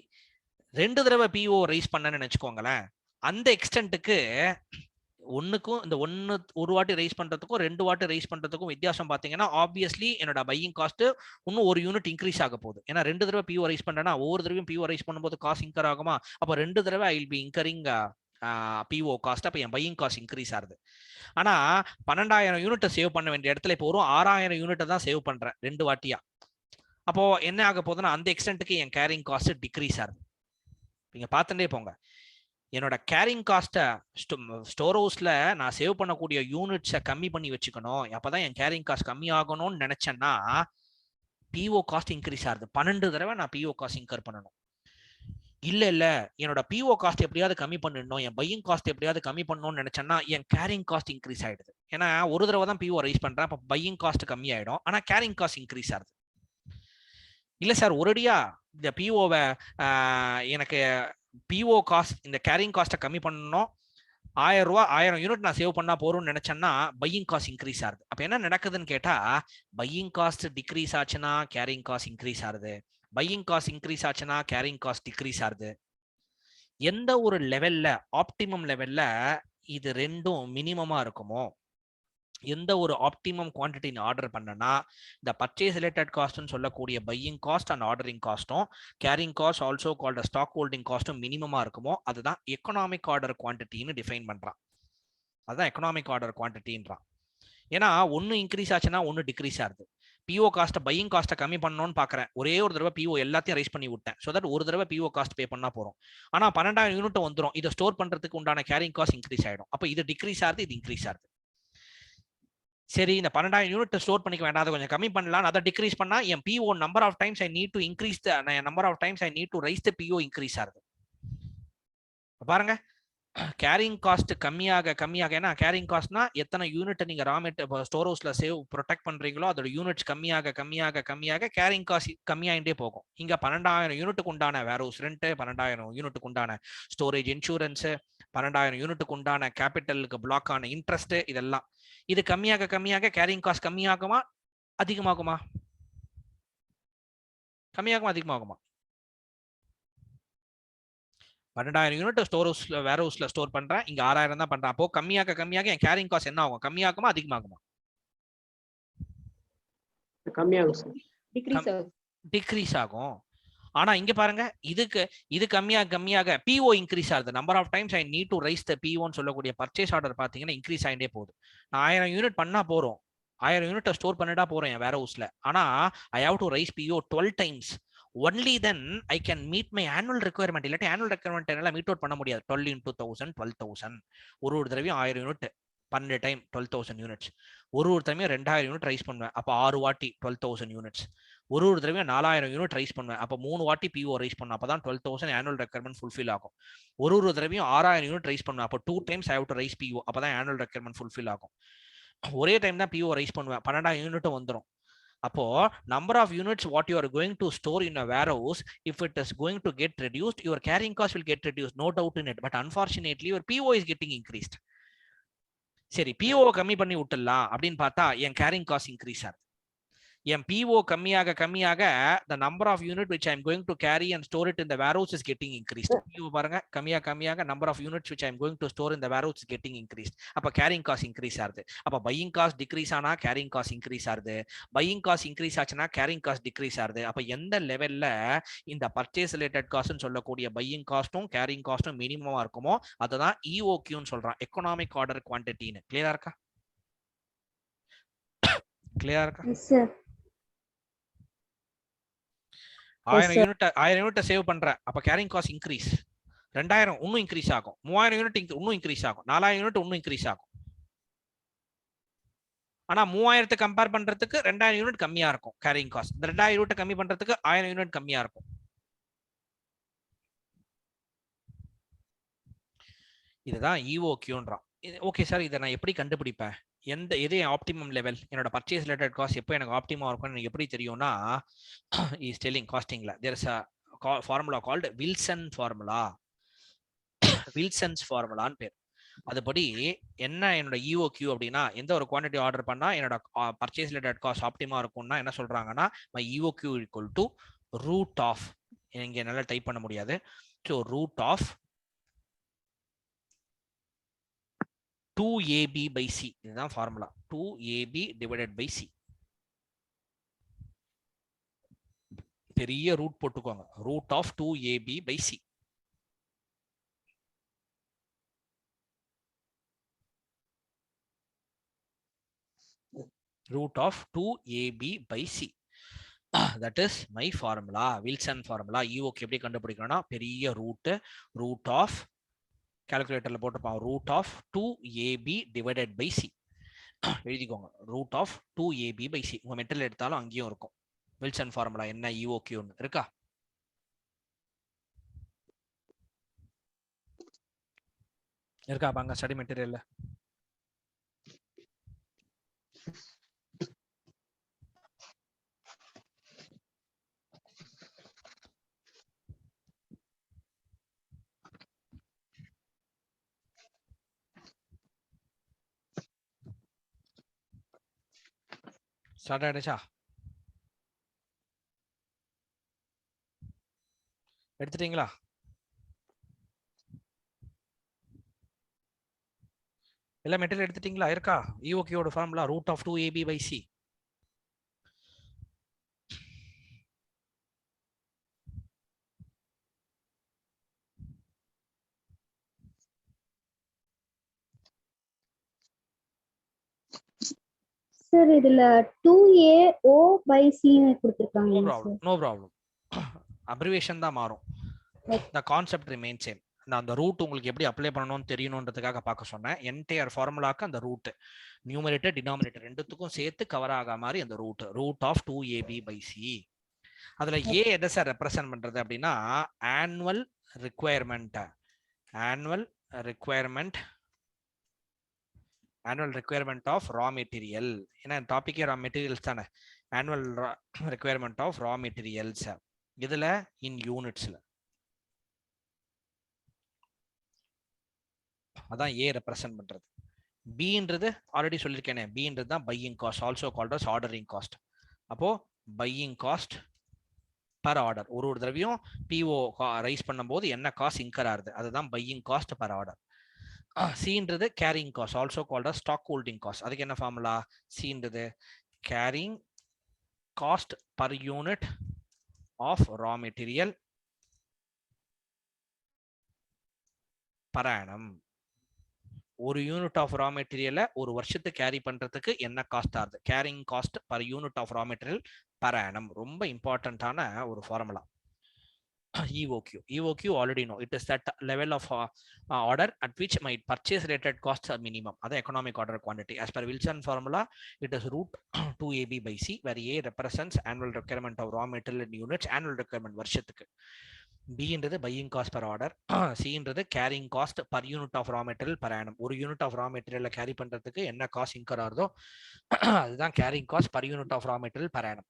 Speaker 1: 2 தடவை பிஓ ரைஸ் பண்ணேன்னு நினைச்சுக்கோங்களேன். அந்த எக்ஸ்டென்ட்டுக்கு ஒன்னுக்கும் இந்த ஒரு வாட்டி ரைஸ் பண்றதுக்கும் 2 வாட்டி ரைஸ் பண்றதுக்கும் வித்தியாசம் பாத்தீங்கன்னா ஆப்வியஸ்லி என்னோட பையிங் காஸ்ட் இன்னும் 1 யூனிட் இன்க்ரீஸ் ஆக போகுது. ஏன்னா 2 தடவை பிஓ ரைஸ் பண்றேன்னா ஒவ்வொரு தடவையும் பிஓ ரைஸ் பண்ணும்போது காஸ்ட் இன்கர் ஆகுமா? அப்ப 2 தடவை I will be incurring PO cost. அப்ப என் பையிங் காஸ்ட் இன்க்ரீஸ் ஆகுது. ஆனா 12,000 யூனிட்டை சேவ் பண்ண வேண்டிய இடத்துல இப்போ ஒரு 6,000 யூனிட்டை தான் சேவ் பண்றேன் 2 வாட்டியா. அப்போ என்ன ஆக போகுதுன்னா அந்த எக்ஸ்டென்ட்டுக்கு என் கேரிங் காஸ்ட் டிக்ரீஸ் ஆகுது. நீங்க பார்த்துட்டே போங்க. என்னோட கேரிங் காஸ்ட்டை ஸ்டோர் ஹவுஸ்ல நான் சேவ் பண்ணக்கூடிய யூனிட்ஸை கம்மி பண்ணி வச்சுக்கணும், அப்பதான் என் கேரிங் காஸ்ட் கம்மி ஆகணும்னு நினைச்சேன்னா பிஓ காஸ்ட் இன்க்ரீஸ் ஆகுது. 12 தடவை நான் பிஓ காஸ்ட் இன்கர் பண்ணணும். இல்ல என்னோட பிஓ காஸ்ட் எப்படியாவது கம்மி பண்ணிடணும், என் பையிங் காஸ்ட் எப்படியாவது கம்மி பண்ணணும்னு நினைச்சேன்னா என் கேரிங் காஸ்ட் இன்க்ரீஸ் ஆயிடுது. ஏன்னா ஒரு தடவை தான் பிஓ ரைஸ் பண்றேன், அப்ப பையிங் காஸ்ட் கம்மி ஆயிடும், ஆனா கேரிங் காஸ்ட் இன்க்ரீஸ் ஆகுது. இல்ல சார் ஒரேடியா இந்த பிஓவை எனக்கு பிஓ காஸ்ட் இந்த கேரிங் காஸ்ட்டை கம்மி பண்ணணும், 1000 ரூபாய் 1000 யூனிட் நான் சேவ் பண்ணா போறோம்னு நினைச்சேன்னா பையிங் காஸ்ட் இன்க்ரீஸ் ஆகுது. அப்ப என்ன நடக்குதுன்னு கேட்டா பையிங் காஸ்ட் டிக்ரீஸ் ஆச்சுன்னா கேரிங் காஸ்ட் இன்க்ரீஸ் ஆகுது, பையிங் காஸ்ட் இன்க்ரீஸ் ஆச்சுன்னா கேரிங் காஸ்ட் டிக்ரீஸ் ஆகுது. எந்த ஒரு லெவல்ல ஆப்டிமம் லெவல்ல இது ரெண்டும் மினிமமா இருக்குமோ, எந்த ஒரு ஆப்டிமம் குவான்டிட்டி ஆர்டர் பண்ணனா இந்த பர்ச்சேஸ் ரிலேட்டட் காஸ்ட்னு சொல்லக்கூடிய பையிங் காஸ்ட் அண்ட் ஆர்டரிங் காஸ்ட்டும் carrying cost also called stock holding காஸ்ட்டும் மினிமமா இருக்குமோ அதுதான் எக்கனாமிக் ஆர்டர் குவான்டிட்டின்னு டிஃபைன் பண்றான். அதுதான் எக்கனாமிக் ஆர்டர் குவான்டிட்டின்றான். ஏன்னா ஒன்னு இன்க்ரீஸ் ஆச்சுன்னா ஒன்னு டிக்ரீஸ் ஆகுது. பிஓ காஸ்ட் பையிங் காஸ்ட்டை கம்மி பண்ணணும்னு பாக்குறேன், ஒரே ஒரு தடவை பிஓ எல்லாத்தையும் ரைஸ் பண்ணி விட்டேன், ஸோ தட் ஒரு தடவை பிஓ காஸ்ட் பே பண்ணா போறோம். ஆனா 12,000 யூனிட் வந்துடும், இதை ஸ்டோர் பண்றதுக்கு உண்டான கேரிங் காஸ்ட் இன்க்ரீஸ் ஆயிடும். அப்ப இது டிக்ரீஸ் ஆகுது, இது இன்க்ரீஸ் ஆகுது. சரி, இந்த 12,000 யூனிட் ஸ்டோர் பண்ணிக்க வேண்டாம், அதை கொஞ்சம் கம்மி பண்ணலாம், அதை டிக்ரீஸ் பண்ணா என் PO number of times I need to increase the number of times I need to raise the PO increase ஆகுது. பாருங்க, கேரிங் காஸ்ட் கம்மியாக கம்மியாக, ஏன்னா கேரிங் காஸ்ட்னா எத்தனை யூனிட் நீங்க ரா மெட்டீரியல் ஸ்டோர் ஹவுஸ்ல சேவ் ப்ரொடெக்ட் பண்றீங்களோ அதோட யூனிட்ஸ் கம்மியாக கம்மியாக கம்மியாக கேரிங் காஸ்ட் கம்மியாயிட்டே போகும். இங்க 12,000 யூனிட்டுக்கு உண்டான வேர்ஹவுஸ் ரெண்ட், 12,000 யூனிட்டுக்கு உண்டான ஸ்டோரேஜ் இன்சூரன்ஸ், 12,000 யூனிட்டுக்கு உண்டான கேபிட்டலுக்கு பிளாக் ஆன இன்ட்ரெஸ்ட், இதெல்லாம் இது கம்மியாக கம்மியாக கேரிங் காஸ்ட் கம்மியாகுமா அதிகமாகுமா? கம்மியாகுமா அதிகமாகுமா? 12,000 யூனிட் ஸ்டோர் ஹவுஸ்ல வேர் ஹவுஸ்ல ஸ்டோர் பண்றேன், இங்க 6,000 தான் பண்றேன். அப்போ கம்மியாக கம்மியாக என் கேரிங் காஸ்ட் என்ன ஆகும்? கம்மியாகுமா அதிகமாகுமா? டிக்ரீஸ் ஆகும். ஆனா இங்க பாருங்க, இது கம்மியாக கம்மியாக பிஓ இன்க்ரீஸ் ஆகுது. Number of times I need to raise the பிஓன்னு சொல்லக்கூடிய பர்ச்சேஸ் ஆர்டர் பாத்தீங்கன்னா இன்க்ரீஸ் ஆகிட்டே போகுது. நான் 1000 யூனிட் பண்ணா போறோம், 1000 யூனிட் ஸ்டோர் பண்ணிட்டா போறேன் என் வேர் ஹவுஸ்ல. ஆனா I have to raise PO 12 times. only then I can meet my annual requirement. இல்லாட்டி annual requirement என்னால மீட் அவுட் பண்ண முடியாது. 12 into 1000 12,000. ஒரு தடவையும் 1000 யூனிட் 12 டைம் 12,000 யூனிட்ஸ். ஒரு தடவையும் 2000 யூனிட் ரைஸ் பண்ணுவேன், அப்போ 6 வாட்டி 12,000 யூனிட்ஸ். ஒரு தடவையும் 4000 யூனிட் ரைஸ் பண்ணுவேன், அப்போ 3 வாட்டி பிஓ ரைஸ் பண்ணுவேன், அப்பதான் 12,000 ஆனுவல் ரெக்யர்மெண்ட் ஃபுல்ஃபில் ஆகும். ஒரு தடவையும் 6000 யூனிட் ரைஸ் பண்ணுவேன், அப்போ 2 times I have to raise PO, அப்பதான் ஆனுவல் ரெக்யர்மெண்ட் ஃபுல்ஃபில் ஆகும். ஒரே டைம் தான் பிஓ ரைஸ் பண்ணுவேன், 12,000 யூனிட் வந்துடும். அப்போ number of units what you are going to store in a warehouse, if it is going to get reduced, your carrying cost will get reduced, no doubt in it, but unfortunately your PO is getting increased. சரி, PO கம்மி பண்ணி விட்டுடலாம் அப்படின்னு பார்த்தா என் கேரிங் காஸ்ட் இன்க்ரீஸ் ஆகுது. என் PO கம்மியாக கம்மியாக the number of unit which I am going to carry and store it in the warehouse is getting increased. PO பாருங்க, கம்மியாக கம்மியாக number of units which I am going to store in the warehouse is getting increased. அப்ப carrying cost increase ஆகுது. அப்ப buying cost decrease ஆனா carrying cost increase ஆகுது, buying cost increase ஆச்சுன்னா carrying cost decrease ஆகுது. அப்ப எந்த லெவல்ல இந்த purchase related cost ன்னு சொல்லக்கூடிய buying costம் carrying costம் மினிமமா இருக்குமோ அதுதான் EOQ ன்னு சொல்றான், எக்கனாமிக் ஆர்டர் குவான்டிட்டின்னு. கிளியரா இருக்கா? கிளியரா இருக்கா?
Speaker 2: Yes sir.
Speaker 1: 1000 யூனிட் சேவ் பண்றேன், அப்ப கேரிங் காஸ்ட் இன்க்ரீஸ். 2000 இன்னும் இன்க்ரீஸ் ஆகும், 3000 யூனிட் இன்னும் இன்க்ரீஸ் ஆகும், 4000 யூனிட் இன்னும் இன்க்ரீஸ் ஆகும். ஆனா 3000 கம்பேர் பண்றதுக்கு 2000 யூனிட் கம்மியா இருக்கும் கேரிங் காஸ்ட். 2000 யூனிட் கம்மி பண்றதுக்கு 1000 யூனிட் கம்மியா இருக்கும். இதுதான் இஓக்யூன்றான். ஓகே சார், இதை நான் எப்படி கண்டுபிடிப்பேன்? எது ஆப்டிமம் லெவல், என்னோட பர்ச்சேஸ் ரிலேட்டட் காஸ்ட் எப்போ எனக்கு ஆப்டிமம் இருக்கும்னு எனக்கு எப்படி தெரியும்னா, இஸ் டெல்லிங் காஸ்டிங்ல there is a formula called Wilson formula. Wilson's ஃபார்முலான்னு பேர். அதுபடி என்ன என்னோட இஓக்யூ அப்படின்னா, எந்த ஒரு குவான்டிட்டி ஆர்டர் பண்ணா என்னோட பர்ச்சேஸ் ரிலேட்டட் காஸ்ட் ஆப்டிமா இருக்கும்னா என்ன சொல்றாங்கன்னா, my EOQ equal to root of, இங்க நல்லா டைப் பண்ண முடியாது, so root of 2ab by c. இதுதான் formula. 2ab divided by c. பெரிய ரூட் போட்டுக்கோங்க. Root of 2ab by c. root of 2ab by c. That is my formula, Wilson formula. EOK எப்படி கண்டுபிடிக்கணும்னா, பெரிய ரூட் ஆஃப் கால்குலேட்டர்ல போட்டுப்பாங்க, root of 2ab divided by c. எழுதிக்கோங்க, root of 2ab by c. உங்க மெட்டல் எடுத்தாலும் அங்கேயும் இருக்கும் வில்சன் ஃபார்முலா என்ன EOQ இருக்கா? இருக்கா பாங்க ஸ்டடி மெட்டீரியல்ல? ஸ்டார்ட் ஆயிடுச்சா? எடுத்துட்டீங்களா? எல்லா மெட்டீரியல் எடுத்துட்டீங்களா? இருக்கா EOQ formula root of 2ab by c.
Speaker 3: Sir இதுல 2AO by C ன்னு கொடுத்திருக்காங்க.
Speaker 1: No problem, no problem. Abbreviation தான் மாறும், the concept remains same. நான் அந்த ரூட் உங்களுக்கு எப்படி அப்ளை பண்ணணும்னு தெரியணுன்றதுக்காக பார்க்க சொன்னேன். என்டையர் ஃபார்முலாக்கு அந்த ரூட் நியூமரேட்டர் டினாமினேட்டர் ரெண்டுத்துக்கும் சேர்த்து கவர் ஆக மாதிரி அந்த root of 2ab by c. அதுல ஏ எதை சார் ரெப்ரசன்ட் பண்றது அப்படின்னா, annual requirement. Annual requirement of raw material. ஏன்னா டாபிக்கே ரா மெட்டீரியல்ஸ் தானே. Annual requirement of raw materials இதுல இன் யூனிட்ஸ்ல, அதான் ஏ ரெப்ரசன்ட் பண்றது. பின்றது ஆல்ரெடி சொல்லியிருக்கேனே, பின்றது தான் buying cost, also called as ordering cost. அப்போ பையிங் காஸ்ட் பர் ஆர்டர், ஒரு தடவையும் பிஓ ரைஸ் பண்ணும்போது என்ன காஸ்ட் இன்கர் ஆகுது, அதுதான் பையிங் காஸ்ட் பர் ஆர்டர். சீன்றது carrying cost, also called as stock holding cost. அதுக்கு என்ன ஃபார்முலா? சீன்றது carrying cost per unit of raw material per annum. ஒரு யூனிட் ஆஃப் ரா மெட்டீரியலை ஒரு வருஷத்துக்கு கேரி பண்றதுக்கு என்ன காஸ்ட் ஆகுது, carrying cost per unit of raw material per annum. ரொம்ப இம்பார்ட்டன்டான ஒரு formula. EOQ already know, it is that level of order at which my purchase related costs are minimum. That's economic order quantity. As per Wilson formula, it is root 2ab by c, where a represents annual requirement of raw material in units, annual requirement varshathukku. B என்றது buying cost per order, C என்றது carrying cost per unit of raw material per annum. ஒரு யூனிட் ஆஃப் ரா மெட்டீரியலை கேரி பண்றதுக்கு என்ன காஸ்ட் இன்கர் ஆகுதோ அதுதான் carrying cost per unit of raw material per annum.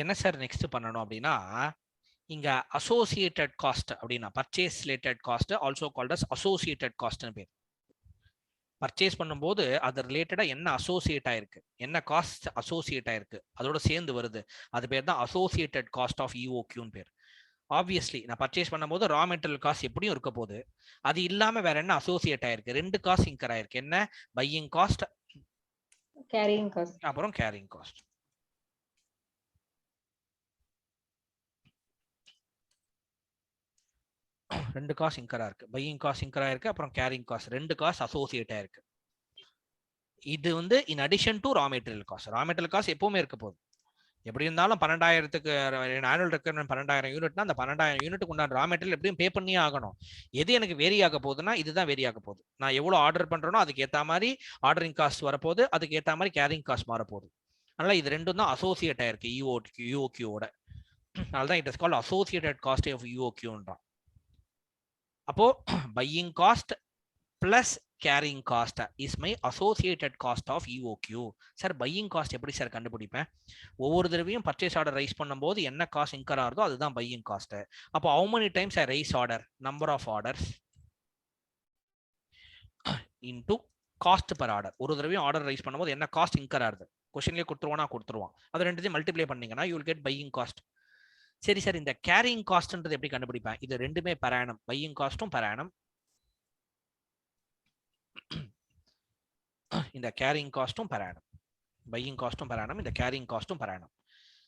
Speaker 1: என்ன சார் நெக்ஸ்ட் பண்ணணும் அப்படின்னா, இங்க அசோசியேட்டட் காஸ்ட் அப்படின்னா purchase related cost, also called as associated காஸ்ட்னு பேர். பர்ச்சேஸ் பண்ணும்போது அது ரிலேட்டடா என்ன அசோசியேட் ஆயிருக்கு, என்ன காஸ்ட் அசோசியேட் ஆயிருக்கு அதோட சேர்ந்து வருது, அது பேர் தான் அசோசியேட்டட் காஸ்ட் ஆஃப் EOQன்னு பேர். ஆப்வியஸ்லி நான் பர்ச்சேஸ் பண்ணும்போது ரா மெட்டீரியல் காஸ்ட் எப்படியும் இருக்க போது, அது இல்லாம வேற என்ன அசோசியேட் ஆயிருக்கு, ரெண்டு காஸ்ட் இன்கர் ஆயிருக்கு. என்ன? பையிங் காஸ்ட்,
Speaker 2: கேரிங் காஸ்ட்,
Speaker 1: அப்புறம் கேரிங் காஸ்ட். ரெண்டு காஸ்ட் இன்கரா இருக்கு, பையிங் காஸ்ட் இன்கரா இருக்கு, அப்புறம் கேரிங் காஸ்ட், ரெண்டு காஸ்ட் அசோசியேட் ஆயிருக்கு. இது வந்து in addition to raw material cost. Raw material cost எப்பவுமே இருக்க போகுது, எப்படி இருந்தாலும் 12,000க்கு ஆனுவல் ரெக்யர்மெண்ட் 12,000 யூனிட்னா அந்த 12,000 யூனிட்டுக்கு உண்டான ரா மெட்டீரியல் எப்படியும் பே பண்ணியே ஆகணும். எது எனக்கு வேரி ஆக போகுதுன்னா இதுதான் வேரி ஆக போகுது. நான் எவ்வளவு ஆர்டர் பண்றேனோ அதுக்கு ஏற்ற மாதிரி ஆர்டரிங் காஸ்ட் வரப்போகுது, அதுக்கு ஏற்ற மாதிரி கேரிங் காஸ்ட் மாறப்போகுது. அதனால இது ரெண்டும் தான் அசோசியேட் ஆயிருக்கு யூஓக்யூவோட. அதனால்தான் it is called associated cost of யூஓக்யூன்றான். அப்போ buying cost plus carrying cost is my associated cost of EOQ. Sir buying cost எப்படி சார் கண்டுபிடிப்பேன்? ஒவ்வொரு தடவையும் பர்ச்சேஸ் ஆர்டர் ரைஸ் பண்ணும்போது என்ன காஸ்ட் இன்கர் ஆகுதோ அதுதான் பையிங் காஸ்ட். அப்போ how many times I raise order, number of orders into cost per order. ஒரு தடவையும் ஆர்டர் ரைஸ் பண்ணும்போது என்ன காஸ்ட் இன்கர் ஆகுது கொஸ்டின்லேயே கொடுத்துருவான். அது ரெண்டுத்தையும் மல்டிப்ளை பண்ணீங்கன்னா you will get buying cost. சரி சார், இந்த கேரிங் காஸ்ட்ன்றது எப்படி கண்டுபிடிப்பேன்? இது ரெண்டுமே பெர் ஆனம், பையிங் காஸ்ட்டும் பெர் ஆனம், இந்த கேரிங் காஸ்ட்டும் பெர் ஆனம். பையிங் காஸ்ட்டும் பெர் ஆனம், இந்த கேரிங் காஸ்ட்டும் பெர் ஆனம்.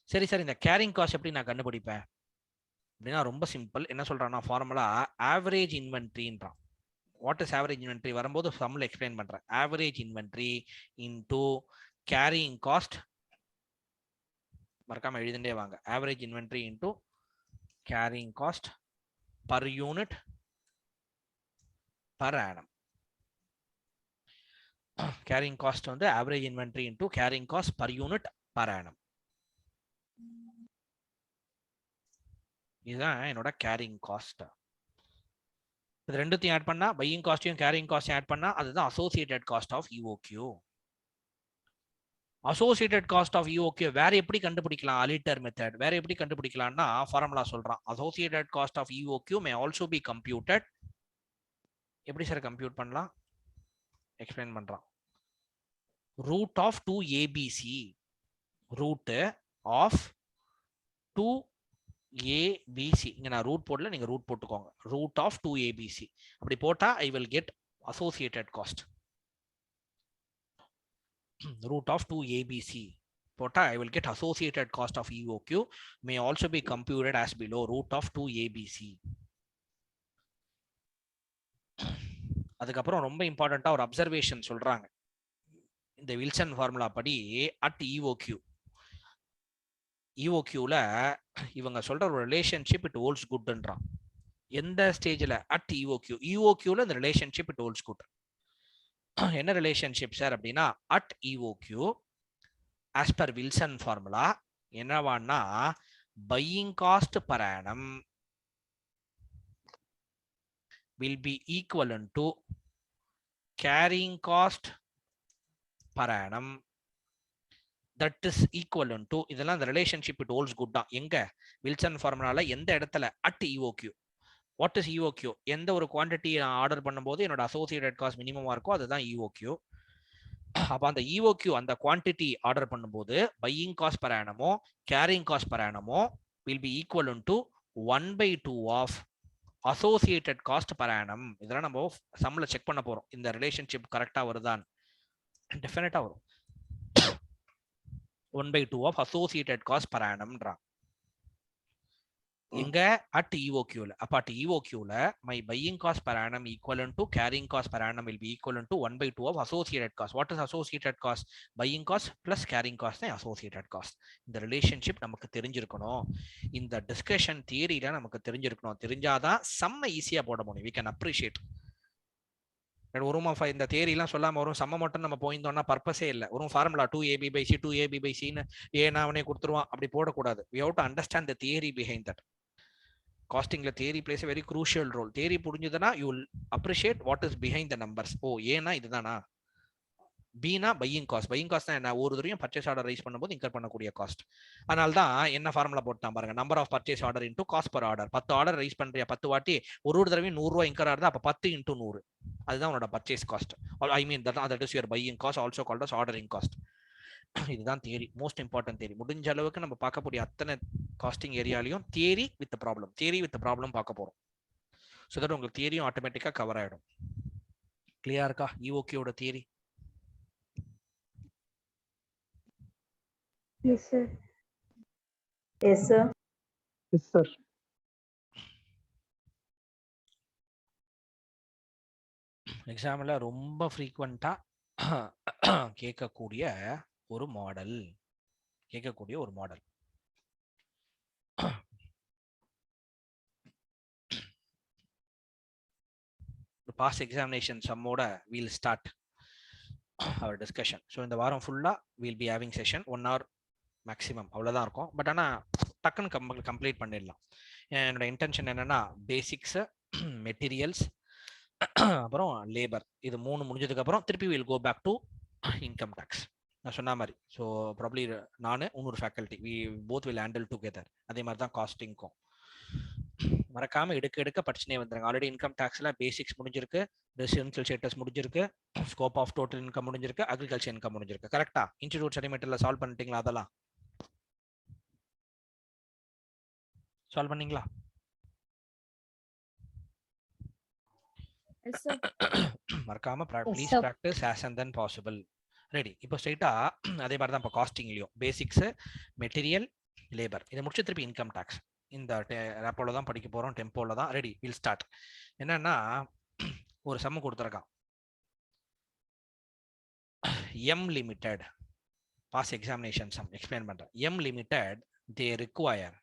Speaker 1: சரி சார், இந்த கேரிங் காஸ்ட் எப்படி நான் கண்டுபிடிப்பேன் அப்படின்னா ரொம்ப சிம்பிள். என்ன சொல்றான்னா ஃபார்முலா ஆவரேஜ் இன்வென்ட்ரின்றான். வாட் இஸ் ஆவரேஜ் இன்வென்ட்ரி வரும்போது சம்ல எக்ஸ்பிளைன் பண்றேன். Average inventory into carrying cost, மறக்காம எழுதிட்டே வாங்க. Average inventory into carrying cost per unit per annum. Carrying cost வந்து average inventory into carrying cost per unit per annum. இதுதான் என்னோட கேரிங் காஸ்ட். இது ரெண்டுத்தையும் ஆட் பண்ணா பையிங் காஸ்டையும் கேரிங் காஸ்டையும் ஆட் பண்ணா அதுதான் associated cost of EOQ. Associated cost of EOQ வேற எப்படி கண்டுபிடிக்கலாம்? Aliter method. வேற எப்படி கண்டுபிடிக்கலாம்னா ஃபார்முலா சொல்றான். Associated cost of EOQ may also be computed. எப்படி சார் கம்ப்யூட் பண்ணலாம்? எக்ஸ்பிளைன் பண்றான். Root of 2ABC, root of 2ABC. இங்க நான் ரூட் போடல, நீங்க ரூட் போட்டுக்கோங்க. ரூட் ஆஃப் 2ABC அப்படி போட்டா I will get associated cost. root of 2ABC போட்டா I will get associated cost of EOQ may also be computed as below root of 2ABC. அதுக்கப்புறம் ரொம்ப இம்பார்ட்டண்டா ஒரு அப்சர்வேஷன் சொல்றாங்க. இந்த வில்சன் ஃபார்முலா படி அட் EOQல இவங்க சொல்ற ஒரு ரிலேஷன்ஷிப் இட் ஹோல்ட்ஸ் குட்ன்றான். எந்த ஸ்டேஜ்ல? அட் EOQல இந்த ரிலேஷன்ஷிப் இட் ஹோல்ட்ஸ் குட். என்ன ரிலேஷன்ஷிப் சார் அப்படின்னா at EOQ as per Wilson formula என்னவான்னா buying cost per annum will be equivalent to carrying cost per annum that is equivalent to, இதெல்லாம் the relationship it holds good தான். எங்க வில்சன் ஃபார்முலால எந்த இடத்துல? at EOQ. What is EOQ? எந்த ஒரு குவான்டிட்டி நான் ஆர்டர் பண்ணும்போது என்னோட அசோசியேட்டட் காஸ்ட் மினிமமா இருக்கோ அதுதான் EOQ. அப்ப அந்த EOQ அந்த குவான்டிட்டி ஆர்டர் பண்ணும்போது பையிங் காஸ்ட் பர் ஆனமோ கேரிங் காஸ்ட் பர் ஆனமோ will be equivalent to 1/2 of associated cost per annum. இதெல்லாம் நம்ம சம்ல செக் பண்ண போறோம். இந்த ரிலேஷன்ஷிப் கரெக்டா வருதான்? டெஃபினட்டா வரும். 1/2 of associated cost per annumன்றான். எங்க? at EOQல. அப்ப at EOQல my buying cost per annum equivalent to carrying cost per annum will be equivalent to 1/2 of associated cost. What is associated cost? Buying cost plus carrying cost தான் associated cost. இந்த ரிலேஷன்ஷிப் நமக்கு தெரிஞ்சிருக்கணும். இந்த டிஸ்கஷன் தியரியில நமக்கு தெரிஞ்சிருக்கணும். தெரிஞ்சாதான் செம்ம ஈஸியா போட முடியும். we can appreciate. ஒரு இந்த தியரிலாம் சொல்லாம வரும் சம்ம மட்டும் நம்ம போயிருந்தோம்னா பர்பஸே இல்லை. ஒரு ஃபார்முலா 2AB/C 2AB/Cன்னு ஏன்னா அவனே கொடுத்துருவான், அப்படி போடக்கூடாது. we have to understand the theory behind that. காஸ்டிங்ல theory plays a very crucial role. Theory புரிஞ்சுதுன்னா you will appreciate what is behind the numbers. ஓ ஏனா இதுதானா, பீனா பையிங் காஸ்ட். பையிங் காஸ்ட் தான் என்ன? ஒரு தடவையும் பர்ச்சேஸ் ஆர்டர் ரைஸ் பண்ணும்போது இன்கர் பண்ணக்கூடிய காஸ்ட். அதனால தான் என்ன ஃபார்முலா போட்டான் பாருங்க. Number of purchase order into cost per order. 10 order raise பண்றியா 10 வாட்டி, ஒரு தடவையும் 100 ரூபாய் இன்கர் ஆகுது. அப்ப 10 × 100 அதுதான் உன்னோட purchase cost. I mean that is your buying cost, also called as ordering cost. இதுதான் தியரி, மோஸ்ட் இம்பார்ட்டன்ட் தியரி. முடிஞ்ச அளவுக்கு நம்ம பார்க்கக்கூடிய அத்தனை காஸ்டிங் ஏரியாலையும் தியரி வித் ப்ராப்ளம் பார்க்க போறோம். ஸோ தட் உங்களுக்கு தியரியும் ஆட்டோமேட்டிக்கா கவர் ஆயிடும். கிளியரா இருக்கா EOQயோட theory?
Speaker 3: Yes, sir.
Speaker 2: Yes, sir.
Speaker 4: Yes, sir.
Speaker 1: எக்ஸாம்ல ரொம்ப ஃப்ரீக்வெண்டா கேட்கக்கூடிய ஒரு மாடல். கேட்கக்கூடிய ஒரு மாடல். பாஸ் எக்ஸாமினேஷன் சம்மோட we'll start our discussion. So இந்த வாரம் ஃபுல்லாக we'll be having session 1 hour maximum அவ்வளோதான் இருக்கும். பட் ஆனால் டக்குன்னு கம்ப்ளீட் பண்ணிடலாம். என்னோட இன்டென்ஷன் என்னன்னா பேசிக்ஸு, மெட்டீரியல்ஸ், அப்புறம் லேபர், இது 3 முடிஞ்சதுக்கப்புறம் திருப்பி will go back to income tax. நான் சொன்ன மாதிரி ஸோ ப்ராப்ளி நான் இன்னொரு faculty we both will handle together. அதே மாதிரி தான் காஸ்டிங்க்கும். மறக்காம எடுக்க படிச்சுனே வந்துருங்க. ஆல்ரெடி இன்கம் டேக்ஸ்ல பேசிக்ஸ் முடிஞ்சிருக்கு, ரெசிடென்ஷியல் ஸ்டேட்டஸ் முடிஞ்சிருக்கு, ஸ்கோப் ஆஃப் டோட்டல் இன்கம் முடிஞ்சிருக்கு, அக்ரிகல்ச்சர் இன்கம் முடிஞ்சிருக்கு. கரெக்டா? இன்ஸ்டிடியூட் செடிமெண்ட்ல சால்வ் பண்ணிட்டீங்களா? அதெல்லாம் சால்வ் பண்ணீங்களா? மறக்காம please practice as and then possible. Ready. இப்போ ஸ்ட்ரைட்டா அதே மாதிரி தான் இப்போ காஸ்டிங்லயும் பேசிக்ஸ், மெட்டீரியல், லேபர் இதை முடிச்சு திருப்பி இன்கம் டேக்ஸ் இந்த ரேப்போல தான் படிக்க போறோம், டெம்போல தான். Ready, will start. என்னன்னா ஒரு சம்மு கொடுத்துருக்கான். M limited pass examination sum explain பண்றேன். M limited they require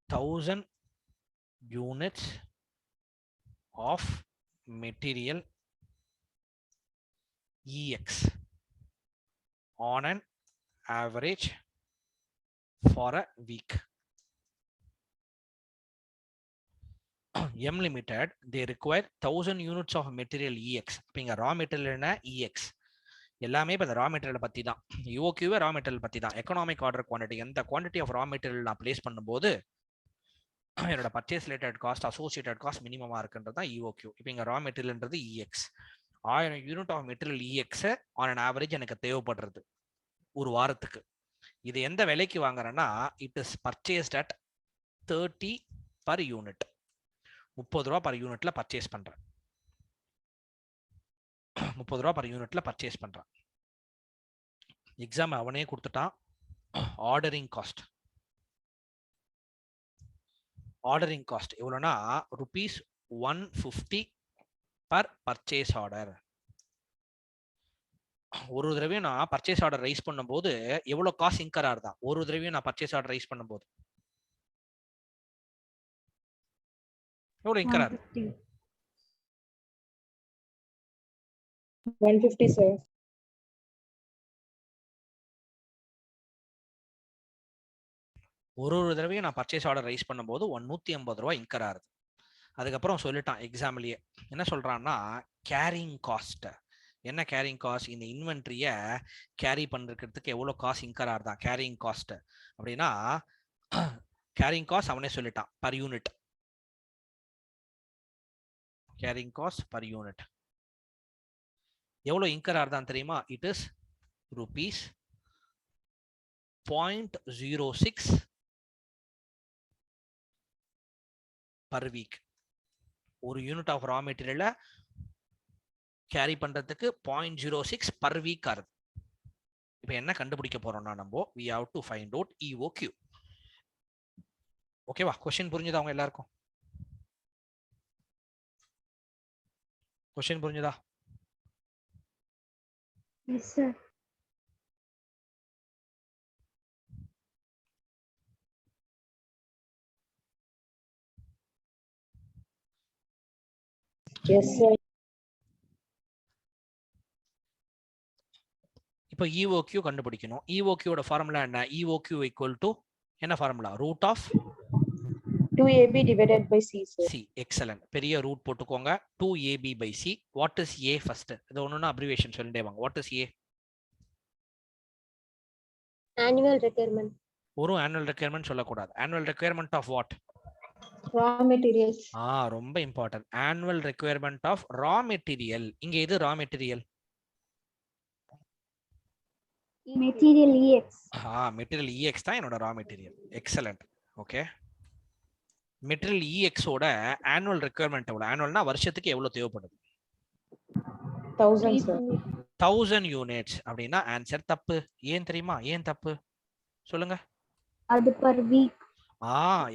Speaker 1: 1000 units of material EX on an average for a week. M Limited, they require 1000 units of material EX. அப்படிங்க raw material என்ன EX எல்லாமே இப்போ ரா மெட்டீரியல் பற்றி தான். யூஓக்யூவே ரா மெட்டீரியல் பற்றி தான். எக்கனாமிக் ஆர்டர் குவான்டிட்டி, எந்த குவான்டிட்டி ஆஃப் ரா மெட்டீரியல் நான் பிளேஸ் பண்ணும்போது என்னோட purchase related cost, associated cost மினிமமா இருக்குன்றது தான் ஈஓக்யூ. இப்போ இங்கே ரா மெட்டீரியல்ன்றது X. 1000 unit of material X on an average எனக்கு தேவைப்படுறது ஒரு வாரத்துக்கு. இது எந்த விலைக்கு வாங்குறேன்னா it is purchased at 30 per unit. 30 ரூபா பர் யூனிட்ல பர்ச்சேஸ் பண்றேன். 30 ரூபா பர் யூனிட்ல பர்ச்சேஸ் பண்றேன். எக்ஸாம் அவனே கொடுத்துட்டான். ஆர்டரிங் காஸ்ட் எவ்வளோனா ₹150 per பர்ச்சேஸ் ஆர்டர். ஒரு தடவையும் நான் பர்ச்சேஸ் ஆர்டர் ரைஸ் பண்ணும்போது எவ்வளவு காசு இன்கர் ஆகுதா? ஒரு தடவையும் நான் பர்ச்சேஸ் ஆர்டர் ரைஸ் பண்ணும்போது எவ்வளவு இன்கர் ஆகுது?
Speaker 2: 150 sir.
Speaker 1: ஒரு தடவையும் நான் பர்ச்சேஸ் ஆர்டர் ரைஸ் பண்ணும்போது 150 ரூபாய் இன்கர் ஆகுது. அதுக்கப்புறம் சொல்லிட்டான் எக்ஸாம்லயே. என்ன சொல்றான்னா கேரிங் காஸ்ட். என்ன கேரிங் காஸ்ட்? இந்த இன்வென்ட்ரிய கேரி பண்றதுக்கு எவ்வளவு காசு இன்கர் ஆகுதான் கேரிங் காஸ்ட் அப்படின்னா கேரிங் காஸ்ட் அவனே சொல்லிட்டான் per unit. Carrying cost per unit எவ்வளவு இன்கர் ஆகுதான் தெரியுமா? It is ₹0.06 per week. ஒரு யூனிட் ஆஃப் ரா மெட்டீரியல கேரி பண்றதுக்கு 0.06 per week ஆகுது. இப்போ என்ன கண்டுபிடிக்க போறோம்னா நம்ம we have to find out EOQ. ஓகேவா? क्वेश्चन புரிஞ்சுதா அவங்க எல்லாருக்கும்? क्वेश्चन புரிஞ்சுதா?
Speaker 3: Yes sir.
Speaker 2: Yes sir.
Speaker 1: இப்போ EOQ கண்டுபிடிக்கணும். EOQ ஓட ஃபார்முலா என்ன? EOQ equal to என்ன formula? Root of
Speaker 2: 2AB divided by C sir.
Speaker 1: C. Excellent. பெரிய ரூட் போட்டுக்கோங்க. 2AB by C. What is A first? இது ஒண்ணுனா அப்ரிவியேஷன் சொல்லிட்டே வாங்க. What is A?
Speaker 3: Annual requirement.
Speaker 1: ஒரு annual requirement சொல்லக்கூடாது. annual requirement of what?
Speaker 3: Raw materials.
Speaker 1: ரொம்ப important. annual requirement of raw material. இங்க இது raw material.
Speaker 3: Material EX.
Speaker 1: Material EX தான் என்னோட raw material. Excellent. Okay. Material EX ஓட annual requirement எவ்வளவு? annualனா வருஷத்துக்கு எவ்வளவு தேவைப்படுது?
Speaker 2: 1000 sir.
Speaker 1: 1000 யூனிட்ஸ் அப்படின்னா ஆன்சர் தப்பு. ஏன் தெரியுமா? ஏன் தப்பு சொல்லுங்க.
Speaker 3: அது per week.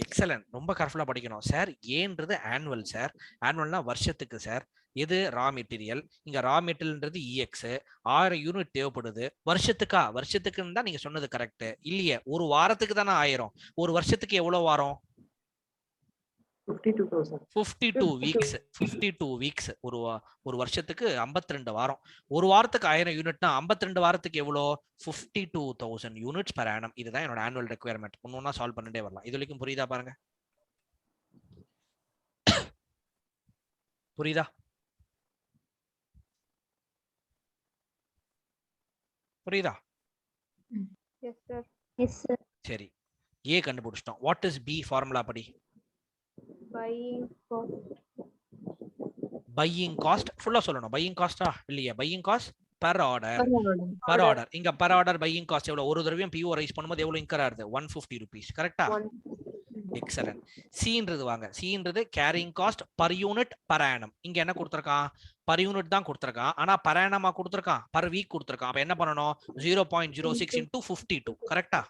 Speaker 1: எக்ஸலென்ட். ரொம்ப கேர்ஃபுல்லா படிக்கணும் சார். ஏன்றது ஆனுவல் சார். ஆனுவல்னா வருஷத்துக்கு சார். எது ரா மெட்டீரியல், இங்க ரா மெட்டீரியல்ன்றது இஎக்ஸ். 1000 யூனிட் தேவைப்படுது. வருஷத்துக்குன்னு தான் நீங்க சொன்னது கரெக்ட் இல்லையே, ஒரு வாரத்துக்கு தானே 1000, ஒரு வருஷத்துக்கு எவ்வளவு வாரம்?
Speaker 4: 52,000.
Speaker 1: 52 வீக்ஸ். 52 வீக்ஸ். ஒரு வருஷத்துக்கு 52 வாரம். ஒரு வாரத்துக்கு 1000 யூனிட்னா 52 வாரத்துக்கு எவ்வளோ? 52,000 யூனிட்ஸ் பெர் ஆனம். இதுதான் என்னோட ஆனுவல் ரெக்குயர்மெண்ட். ஒன்னொன்னா சால்வ் பண்ணிட்டே வரலாம். இது வரைக்கும் புரியுதா பாருங்க? புரியுதா? புரியுதா?
Speaker 2: Yes, sir.
Speaker 3: Yes, sir.
Speaker 1: சரி, ஏ கண்டுபிடிச்சிட்டோம். வாட் இஸ் பி ஃபார்முலா படி?
Speaker 2: Buying cost.
Speaker 1: பையிங் காஸ்ட் ஃபுல்லா சொல்லணும். பையிங் காஸ்டா இல்லையா? Buying cost per order. Per
Speaker 2: Order.
Speaker 1: order. இங்க per order buying cost எவ்வளவு? ஒரு தடவையும் PO ரைஸ் பண்ணும்போது எவ்வளவு இன்கர் ஆகுது? 150 rupees. கரெக்டா? எக்ஸலென்ட். சின்றது வாங்க. சின்றது carrying cost per unit per annum. இங்க என்ன கொடுத்திருக்கான்? பர் யூனிட் தான் கொடுத்திருக்கான். ஆனா பர் ஆனமா கொடுத்திருக்கான்? பர் வீக் கொடுத்திருக்கான். அப்ப என்ன பண்ணணும்? 0.06 into 52. கரெக்டா?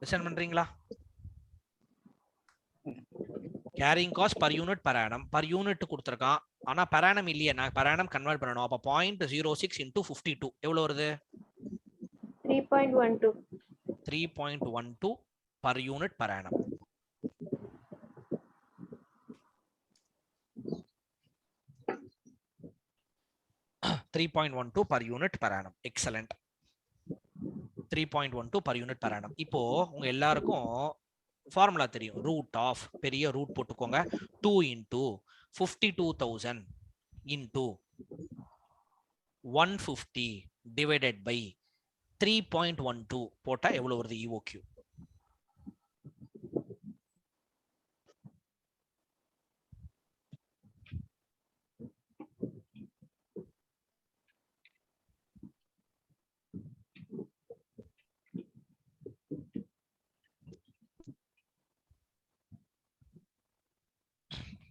Speaker 1: லிசன் பண்றீங்களா? Carrying cost per unit per annum. Per unit கொடுத்திருக்கான். ஆனா per annum இல்லையே, நான் per annum கன்வெர்ட் பண்ணணும். அப்ப 0.06 into 52 எவ்வளவு வருது?
Speaker 2: 3.12.
Speaker 1: 3.12 per unit per annum. $3.12 per unit per annum. Excellent. 3.12 per unit per annum. இப்போ உங்க எல்லாருக்கும் ஃபார்முலா தெரியும். ரூட் ஆஃப், பெரிய ரூட் போட்டுக்கோங்க, 2 into 52,000 into 150 divided by 3.12 போட்டா எவ்வளவு வருது EOQ?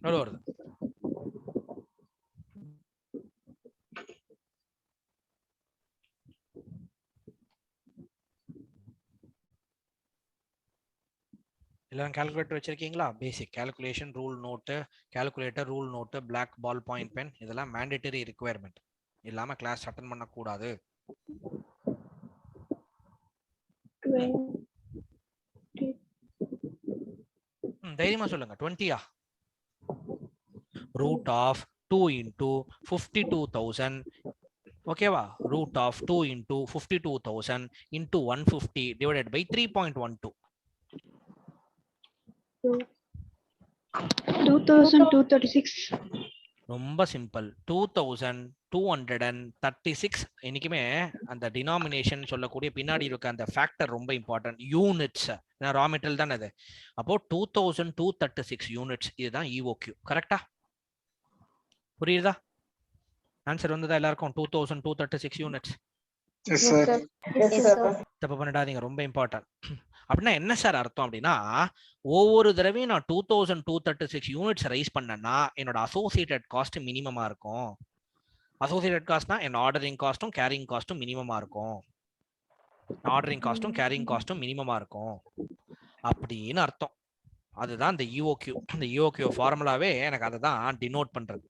Speaker 1: எவ்வளவு வருது? எல்லாம் கால்குலேட்டர் வச்சிருக்கீங்களா? Basic calculation rule note, calculator rule note, black ball point pen, இதெல்லாம் மேண்டேட்டரி ரிக்குவயர்மெண்ட். இல்லாம கிளாஸ் அட்டெண்ட் பண்ண கூடாது.
Speaker 2: 20.
Speaker 1: தைரியமா சொல்லுங்க. 20யா? Root of 2 into 52,000. ஓகேவா? Root of 2 into 52,000 into 150 divided by 3.12.
Speaker 3: 2,236.
Speaker 1: ரொம்ப சிம்பிள். 2236. இன்னைக்குமே அந்த டினாமினேஷன் சொல்லக்கூடிய பின்னாடி இருக்க அந்த ஃபேக்டர் ரொம்ப இம்பார்ட்டன்ட். யூனிட்ஸ், ரா மெட்டீரியல் தானே அது. அப்போ 2236 யூனிட்ஸ். இதுதான் EOQ. கரெக்டா? புரியுதா? ஆன்சர் வந்ததா எல்லாருக்கும்? 2236 units.
Speaker 4: Yes, sir.
Speaker 2: Yes, sir.
Speaker 1: தப்பு பண்ணிடாதீங்க, ரொம்ப இம்பார்ட்டன்ட். அப்படின்னா என்ன சார் அர்த்தம் அப்படின்னா, ஒவ்வொரு தடவையும் நான் 2236 யூனிட்ஸ் ரைஸ் பண்ணேன்னா என்னோட அசோசியேட்டட் காஸ்ட் மினிமமா இருக்கும். அசோசியேட்டட் காஸ்ட்னா என் ஆர்டரிங் காஸ்ட்டும் கேரிங் காஸ்ட்டும் மினிமமா இருக்கும். ஆர்டரிங் காஸ்ட்டும் கேரிங் காஸ்ட்டும் மினிமமா இருக்கும் அப்படின்னு அர்த்தம். அதுதான் இந்த EOQ. இந்த EOQ ஃபார்முலாவே எனக்கு அதை தான் டினோட் பண்றது.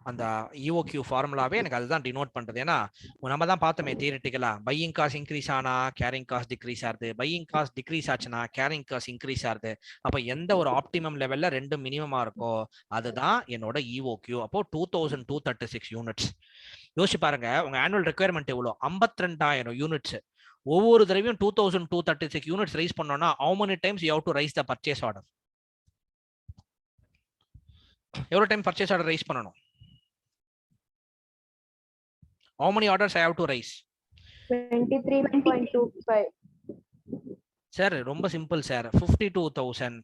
Speaker 1: அந்த EOQ ஃபார்முலாவே எனக்கு அதுதான் டினோட் பண்றது. ஏன்னா நம்ம தான் பார்த்தோமே தியரிட்டிக்கலா, பையிங் காஸ்ட் இன்க்ரீஸ் ஆனா கேரிங் காஸ்ட் டிக்ரீஸ் ஆகுது, பையிங் காஸ்ட் டிக்ரீஸ் ஆச்சுன்னா கேரிங் காஸ்ட் இன்க்ரீஸ் ஆகுது. அப்ப எந்த ஒரு ஆப்டிமம் லெவல்ல ரெண்டும் மினிமமா இருக்கோ அதுதான் என்னோட EOQ. அப்போ 2236 யூனிட்ஸ். யோசிச்சு பாருங்க, உங்க ஆனுவல் ரெக்குயர்மெண்ட் எவ்வளோ? 52,000 யூனிட்ஸ். ஒவ்வொரு தடவையும் 2236 யூனிட்ஸ் ரைஸ் பண்ணோம்னா how many times you have to raise the purchase order? எவ்வளவு டைம் பர்ச்சேஸ் ஆர்டர் ரைஸ் பண்ணணும்? How many orders I have to raise?
Speaker 2: 23.25.
Speaker 1: Sir ரொம்ப சிம்பிள் சார். 52,000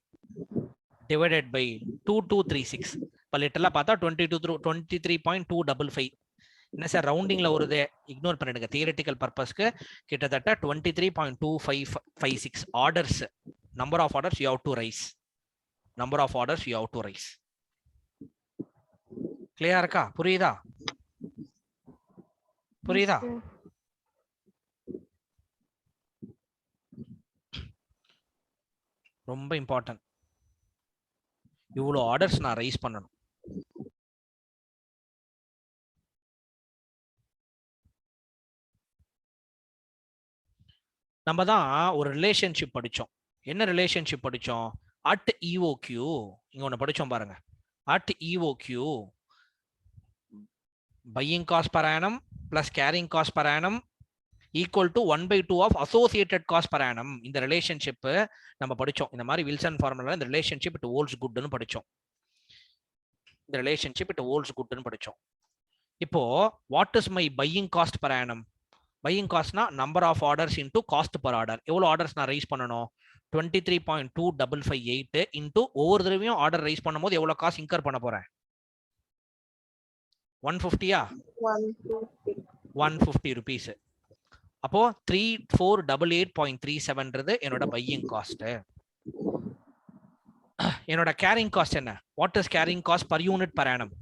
Speaker 1: divided by 2236. இப்போ லிட்டரலாக பார்த்தா 23.255. என்ன சார் ரவுண்டிங்ல வருது? இக்னோர் பண்ணிடுங்க. தியரிட்டிக்கல் பர்பஸ்க்கு கிட்டத்தட்ட 23.2556 orders. Number of orders you have to raise. Number of orders you have to raise. கிளியரா இருக்கா? புரியுதா? புரியுதா? ரொம்ப இம்பார்ட்டன்ட். இவ்வளோ ஆர்டர்ஸ் நான் ரைஸ் பண்ணணும். நம்ம தான் ஒரு ரிலேஷன்ஷிப் படிச்சோம். என்ன ரிலேஷன்ஷிப் படிச்சோம்? At EOQ. இங்க ஒன்று படிச்சோம் பாருங்க. At EOQ buying cost per annum plus carrying cost per annum equal to 1/2 of associated cost per annum. இந்த ரிலேஷன்ஷிப் நம்ம படிச்சோம். இந்த மாதிரி வில்சன் ஃபார்முலா இந்த ரிலேஷன்ஷிப் இட் ஹோல்ட்ஸ் குட்னு படிச்சோம். இந்த ரிலேஷன்ஷிப் இட் ஹோல்ட்ஸ் குட்னு படிச்சோம். இப்போ what is my buying cost per annum? Buying காஸ்ட்னா number of orders into cost per order. எவ்வளோ ஆர்டர்ஸ் நான் ரைஸ் பண்ணணும்? 23.2558 இன்டூ ஒவ்வொரு தடவையும் ஆர்டர் ரைஸ் பண்ணும்போது எவ்வளோ காசு இன்கர் பண்ண போறேன்? 150யா? 150 rupees. அப்போ 3488.37ன்றது என்னோட பையிங் காஸ்ட். என்னோட கேரிங் காஸ்ட் என்ன? What is carrying cost per unit per annum?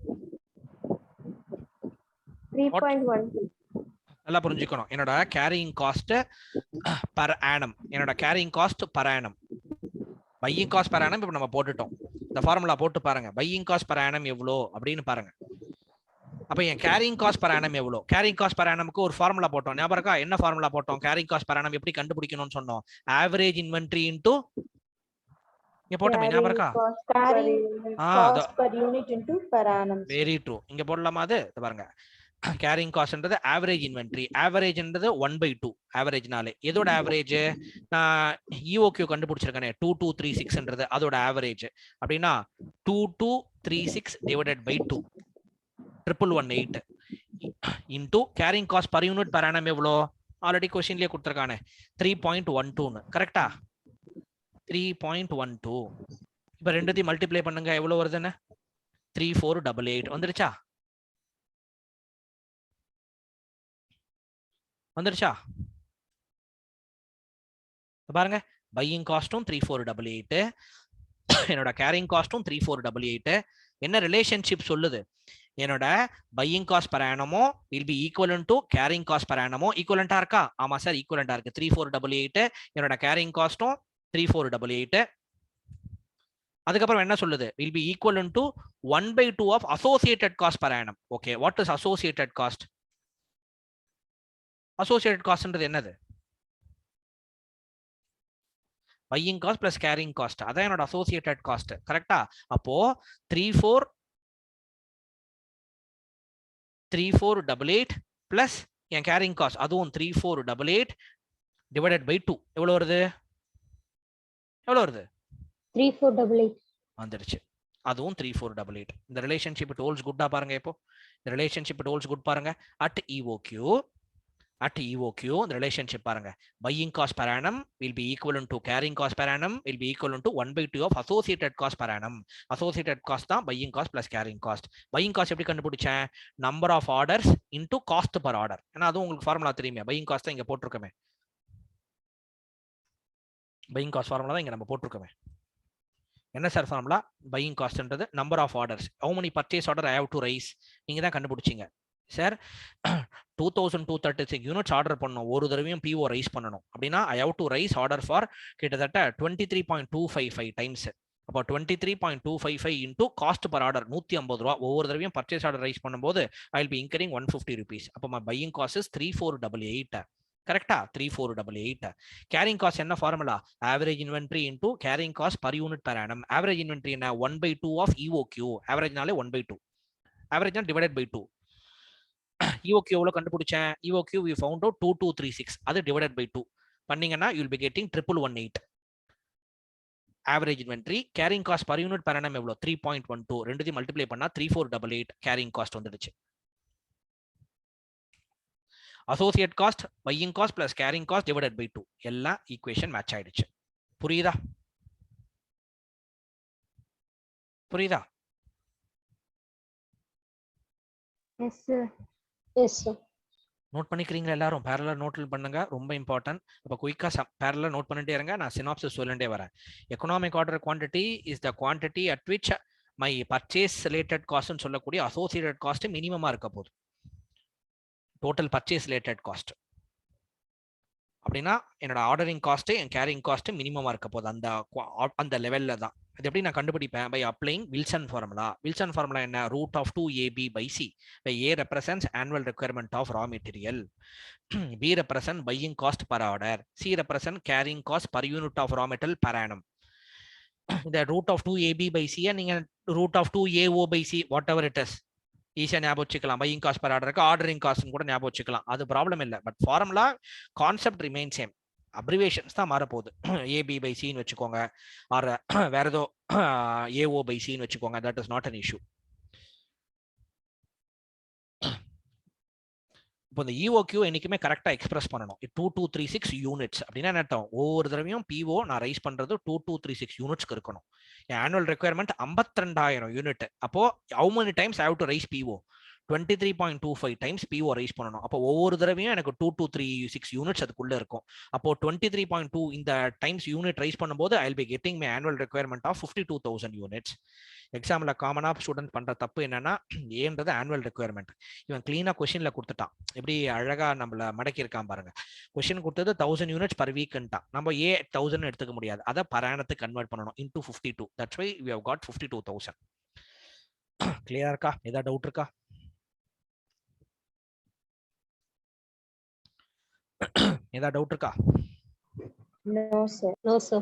Speaker 2: 3.12.
Speaker 1: நல்லா புரிஞ்சுக்கணும். என்னோட கேரிங் காஸ்ட் பர் ஆனம். என்னோட carrying cost per annum. Buying cost per annum இப்போ நம்ம போட்டுட்டோம். இந்த ஃபார்முலா போட்டு பாருங்க. பையிங் காஸ்ட் பர் ஆனம் எவ்வளோ அப்படின்னு பாருங்க. அப்ப என் கேரிங் காஸ்ட் பர் ஆனம் எவ்வளோ? கேரிங் காஸ்ட் பர் ஆனமுக்கு ஒரு ஃபார்முலா போட்டோம். ஞாபகம் இருக்கா? என்ன ஃபார்முலா போட்டோம்? கேரிங் காஸ்ட் பர் ஆனம் எப்படி கண்டுபிடிக்கணும்னு சொன்னோம்? ஆவரேஜ் இன்வென்ட்ரி இன்டூ இங்க போட்டோமே, ஞாபகம் இருக்கா? Very true. இங்க போடலாமா? அது பாருங்க. கேரிங் காஸ்ட்ன்றது ஆவரேஜ் இன்வென்ட்ரி. ஆவரேஜ்ன்றது 1/2. ஆவரேஜ்னாலே எதோட ஆவரேஜ்? நான் இஓக்யூ கண்டுபிடிச்சிருக்கேனே 2236ன்றது அதோட ஆவரேஜ். அப்படின்னா 2236 divided by 2 118 into carrying cost per unit per annum எவ்வளோ? ஆல்ரெடி கொஸ்டின்லயே கொடுத்துருக்கானே 3.12. கரெக்டா? 3.12. இப்ப ரெண்டுத்தையும் மல்டிப்ளை பண்ணுங்க. எவ்வளவு வருதுன்னு? 3488 வந்துருச்சா? வந்துருச்சா? பாருங்க, பையிங் காஸ்டும் 3488, என்னோட கேரிங் காஸ்டும் 3488. என்ன ரிலேஷன்ஷிப் சொல்லுது? என்னோட பையிங் காஸ்ட் பர் ஆனமோ will be equivalent to carrying cost per ஆனமோ ஈக்குவலண்டா இருக்கா? ஆமா சார், ஈக்குவலண்டா இருக்கு. 3488 என்னோட கேரிங் காஸ்டும் 3488. அதுக்கப்புறம் என்ன சொல்லுது? will be equivalent to 1/2 of associated cost per annum. Okay, what is associated cost? associated காஸ்ட்ன்றது என்னது? Buying cost plus carrying cost. அதான் என்னோட அசோசியேட்டட் காஸ்ட். கரெக்டா? அப்போ 3488 பிளஸ் என் கேரிங் காஸ்ட் அதுவும் 3488 டிவைடட் பை 2 எவ்வளவு வருது? எவ்வளவு வருது?
Speaker 3: 3488
Speaker 1: வந்துருச்சு. அதுவும் 3488. இந்த ரிலேஷன்ஷிப் இட் ஹோல்ட்ஸ் குட்டா பாருங்க. இப்போ இந்த ரிலேஷன்ஷிப் இட் ஹோல்ட்ஸ் குட் பாருங்க. அட் EOQ இந்த ரிலேஷன்ஷிப் பாருங்க. Buying cost per annum will be equivalent to carrying cost per annum will be equivalent to 1/2 of associated cost per annum. associated cost தான் buying cost plus carrying cost. Buying cost எப்படி கண்டுபிடிச்சேன்? Number of orders into cost per order. ஏன்னா அதுவும் உங்களுக்கு ஃபார்முலா தெரியுமே. பையிங் காஸ்ட் தான் இங்க போட்டிருக்கோமே. பையிங் காஸ்ட் ஃபார்முலா தான் இங்க நம்ம போட்டிருக்கோமே. என்ன சார் ஃபார்முலா? பையிங் காஸ்ட்ன்றது number of orders. How many purchase order I have to raise? நீங்க தான் கண்டுபிடிச்சீங்க சார். 2236 யூனிட்ஸ் ஆர்டர் பண்ணணும். ஒரு தடவையும் PO ரைஸ் பண்ணணும். அப்படின்னா I have to raise order for கிட்டத்தட்ட 23.255 டைம்ஸ். அப்போ 23.255 இன்டூ காஸ்ட் பர் ஆர்டர் 150 ரூபா. ஒவ்வொரு தடவையும் பர்ச்சேஸ் ஆர்டர் ரைஸ் பண்ணும்போது I will be incurring 150 rupees. அப்போ மை பையிங் காஸ்ட் இஸ் 3488. கரெக்டா? 3488. கேரிங் காஸ்ட் என்ன formula? Average inventory into carrying cost per unit per annum. Average inventory என்ன? 1/2 ஆஃப் EOQ. ஆவரேஜ்னாலே 1/2. ஆவரேஜ்னா டிவைடட் பை 2. EOQ எவ்வளவு கண்டுபிடிச்சேன்? EOQ we found out 2236. அது divided by 2 பண்ணீங்கன்னா you will be getting 1118. average inventory carrying cost per unit per annum எவ்வளவு? 3.12. ரெண்டுத்தையும் மல்டிப்ளை பண்ணா 3488 carrying cost வந்துடுச்சு. associate cost buying cost plus carrying cost divided by 2 எல்லாம் ஈக்குவேஷன் மேட்ச் ஆயிடுச்சு. புரியுதா? புரியுதா?
Speaker 3: Yes sir. Yes sir.
Speaker 1: Note பண்ணிக்கிறீங்களா எல்லாரும்? பேரலா நோட் பண்ணுங்க, ரொம்ப இம்பார்ட்டன்ட். அப்ப குயிக்கா பேரலா நோட் பண்ணிட்டே இருங்க. நான் சினாப்சிஸ் சொல்லிட்டே வரேன். Economic order quantity is the quantity at which my purchase related காஸ்ட்னு சொல்லக்கூடிய அசோசியேட்டட் காஸ்ட் மினிமமா இருக்க போகுது. டோட்டல் பர்ச்சேஸ் ரிலேட்டட் காஸ்ட் அப்படின்னா என்னோட ஆர்டரிங் காஸ்ட் என் கேரிங் காஸ்ட் மினிமமா இருக்க போகுது. அந்த லெவல்ல தான். இது எப்படி நான் கண்டுபிடிப்பேன்? By applying Wilson formula. Wilson formula என்ன? Root of 2ab by c. where a represents annual requirement of raw material, b represent buying cost per order, c represent carrying cost per unit of raw material per annum. இந்த root of 2ab by c நீங்க root of 2ao by c whatever it is ஈஸியா ஞாபகம் வச்சுக்கலாம். பையிங் காஸ்ட் பர் ஆர்டருக்கு ஆர்டரிங் காஸ்ட் கூட ஞாபகம் வச்சுக்கலாம். அது ப்ராப்ளம் இல்லை. But formula concept remain same. அப்ரிவேஷன்ஸ் தான் மாறப்போகுது. ஏபி பை சின்னு வச்சுக்கோங்க, ஆர் வேற ஏதோ ஏஓ பை சின்னு வச்சுக்கோங்க. That is not an issue. இப்போ இந்த இஓக்யூ என்னைக்குமே கரெக்டாக எக்ஸ்பிரஸ் பண்ணணும். 2236 யூனிட்ஸ் அப்படின்னா என்ன அர்த்தம்? ஒவ்வொரு தடவையும் பிஓ நான் ரைஸ் பண்றது 2236 யூனிட்ஸ்க்கு இருக்கணும். என் ஆனுவல் ரெக்யர்மெண்ட் 52,000 யூனிட். அப்போ how many times I have to raise PO? 23.25 times PO raise பண்ணணும். அப்போ ஒவ்வொரு தடவையும் எனக்கு 2236 யூனிட்ஸ் அதுக்குள்ள இருக்கும். அப்போ 23.2 இந்த டைம்ஸ் யூனிட் ரைஸ் பண்ணும்போது I will be getting my annual requirement of 52,000 units. எக்ஸாம்ல காமனா ஸ்டூடெண்ட் பண்ற தப்பு என்னன்னா, ஏன்றது ஆனுவல் ரெக்யர்மெண்ட். இவன் கிளீனா கொஸ்டின்ல கொடுத்துட்டான். எப்படி அழகா நம்மள மடக்கி இருக்கான் பாருங்க. கொஸ்டின் கொடுத்தது 1000 யூனிட்ஸ் பர் வீக்ன்ட்டான். நம்ம 1000 எடுத்துக்க முடியாது. அதை பர் ஆனத்துக்கு கன்வெர்ட் பண்ணணும் into 52. That's why we have got 52,000. கிளியரா இருக்கா? ஏதாவது டவுட் இருக்கா? ஏதாவது டவுட் இருக்கா?
Speaker 3: No, sir. No, sir.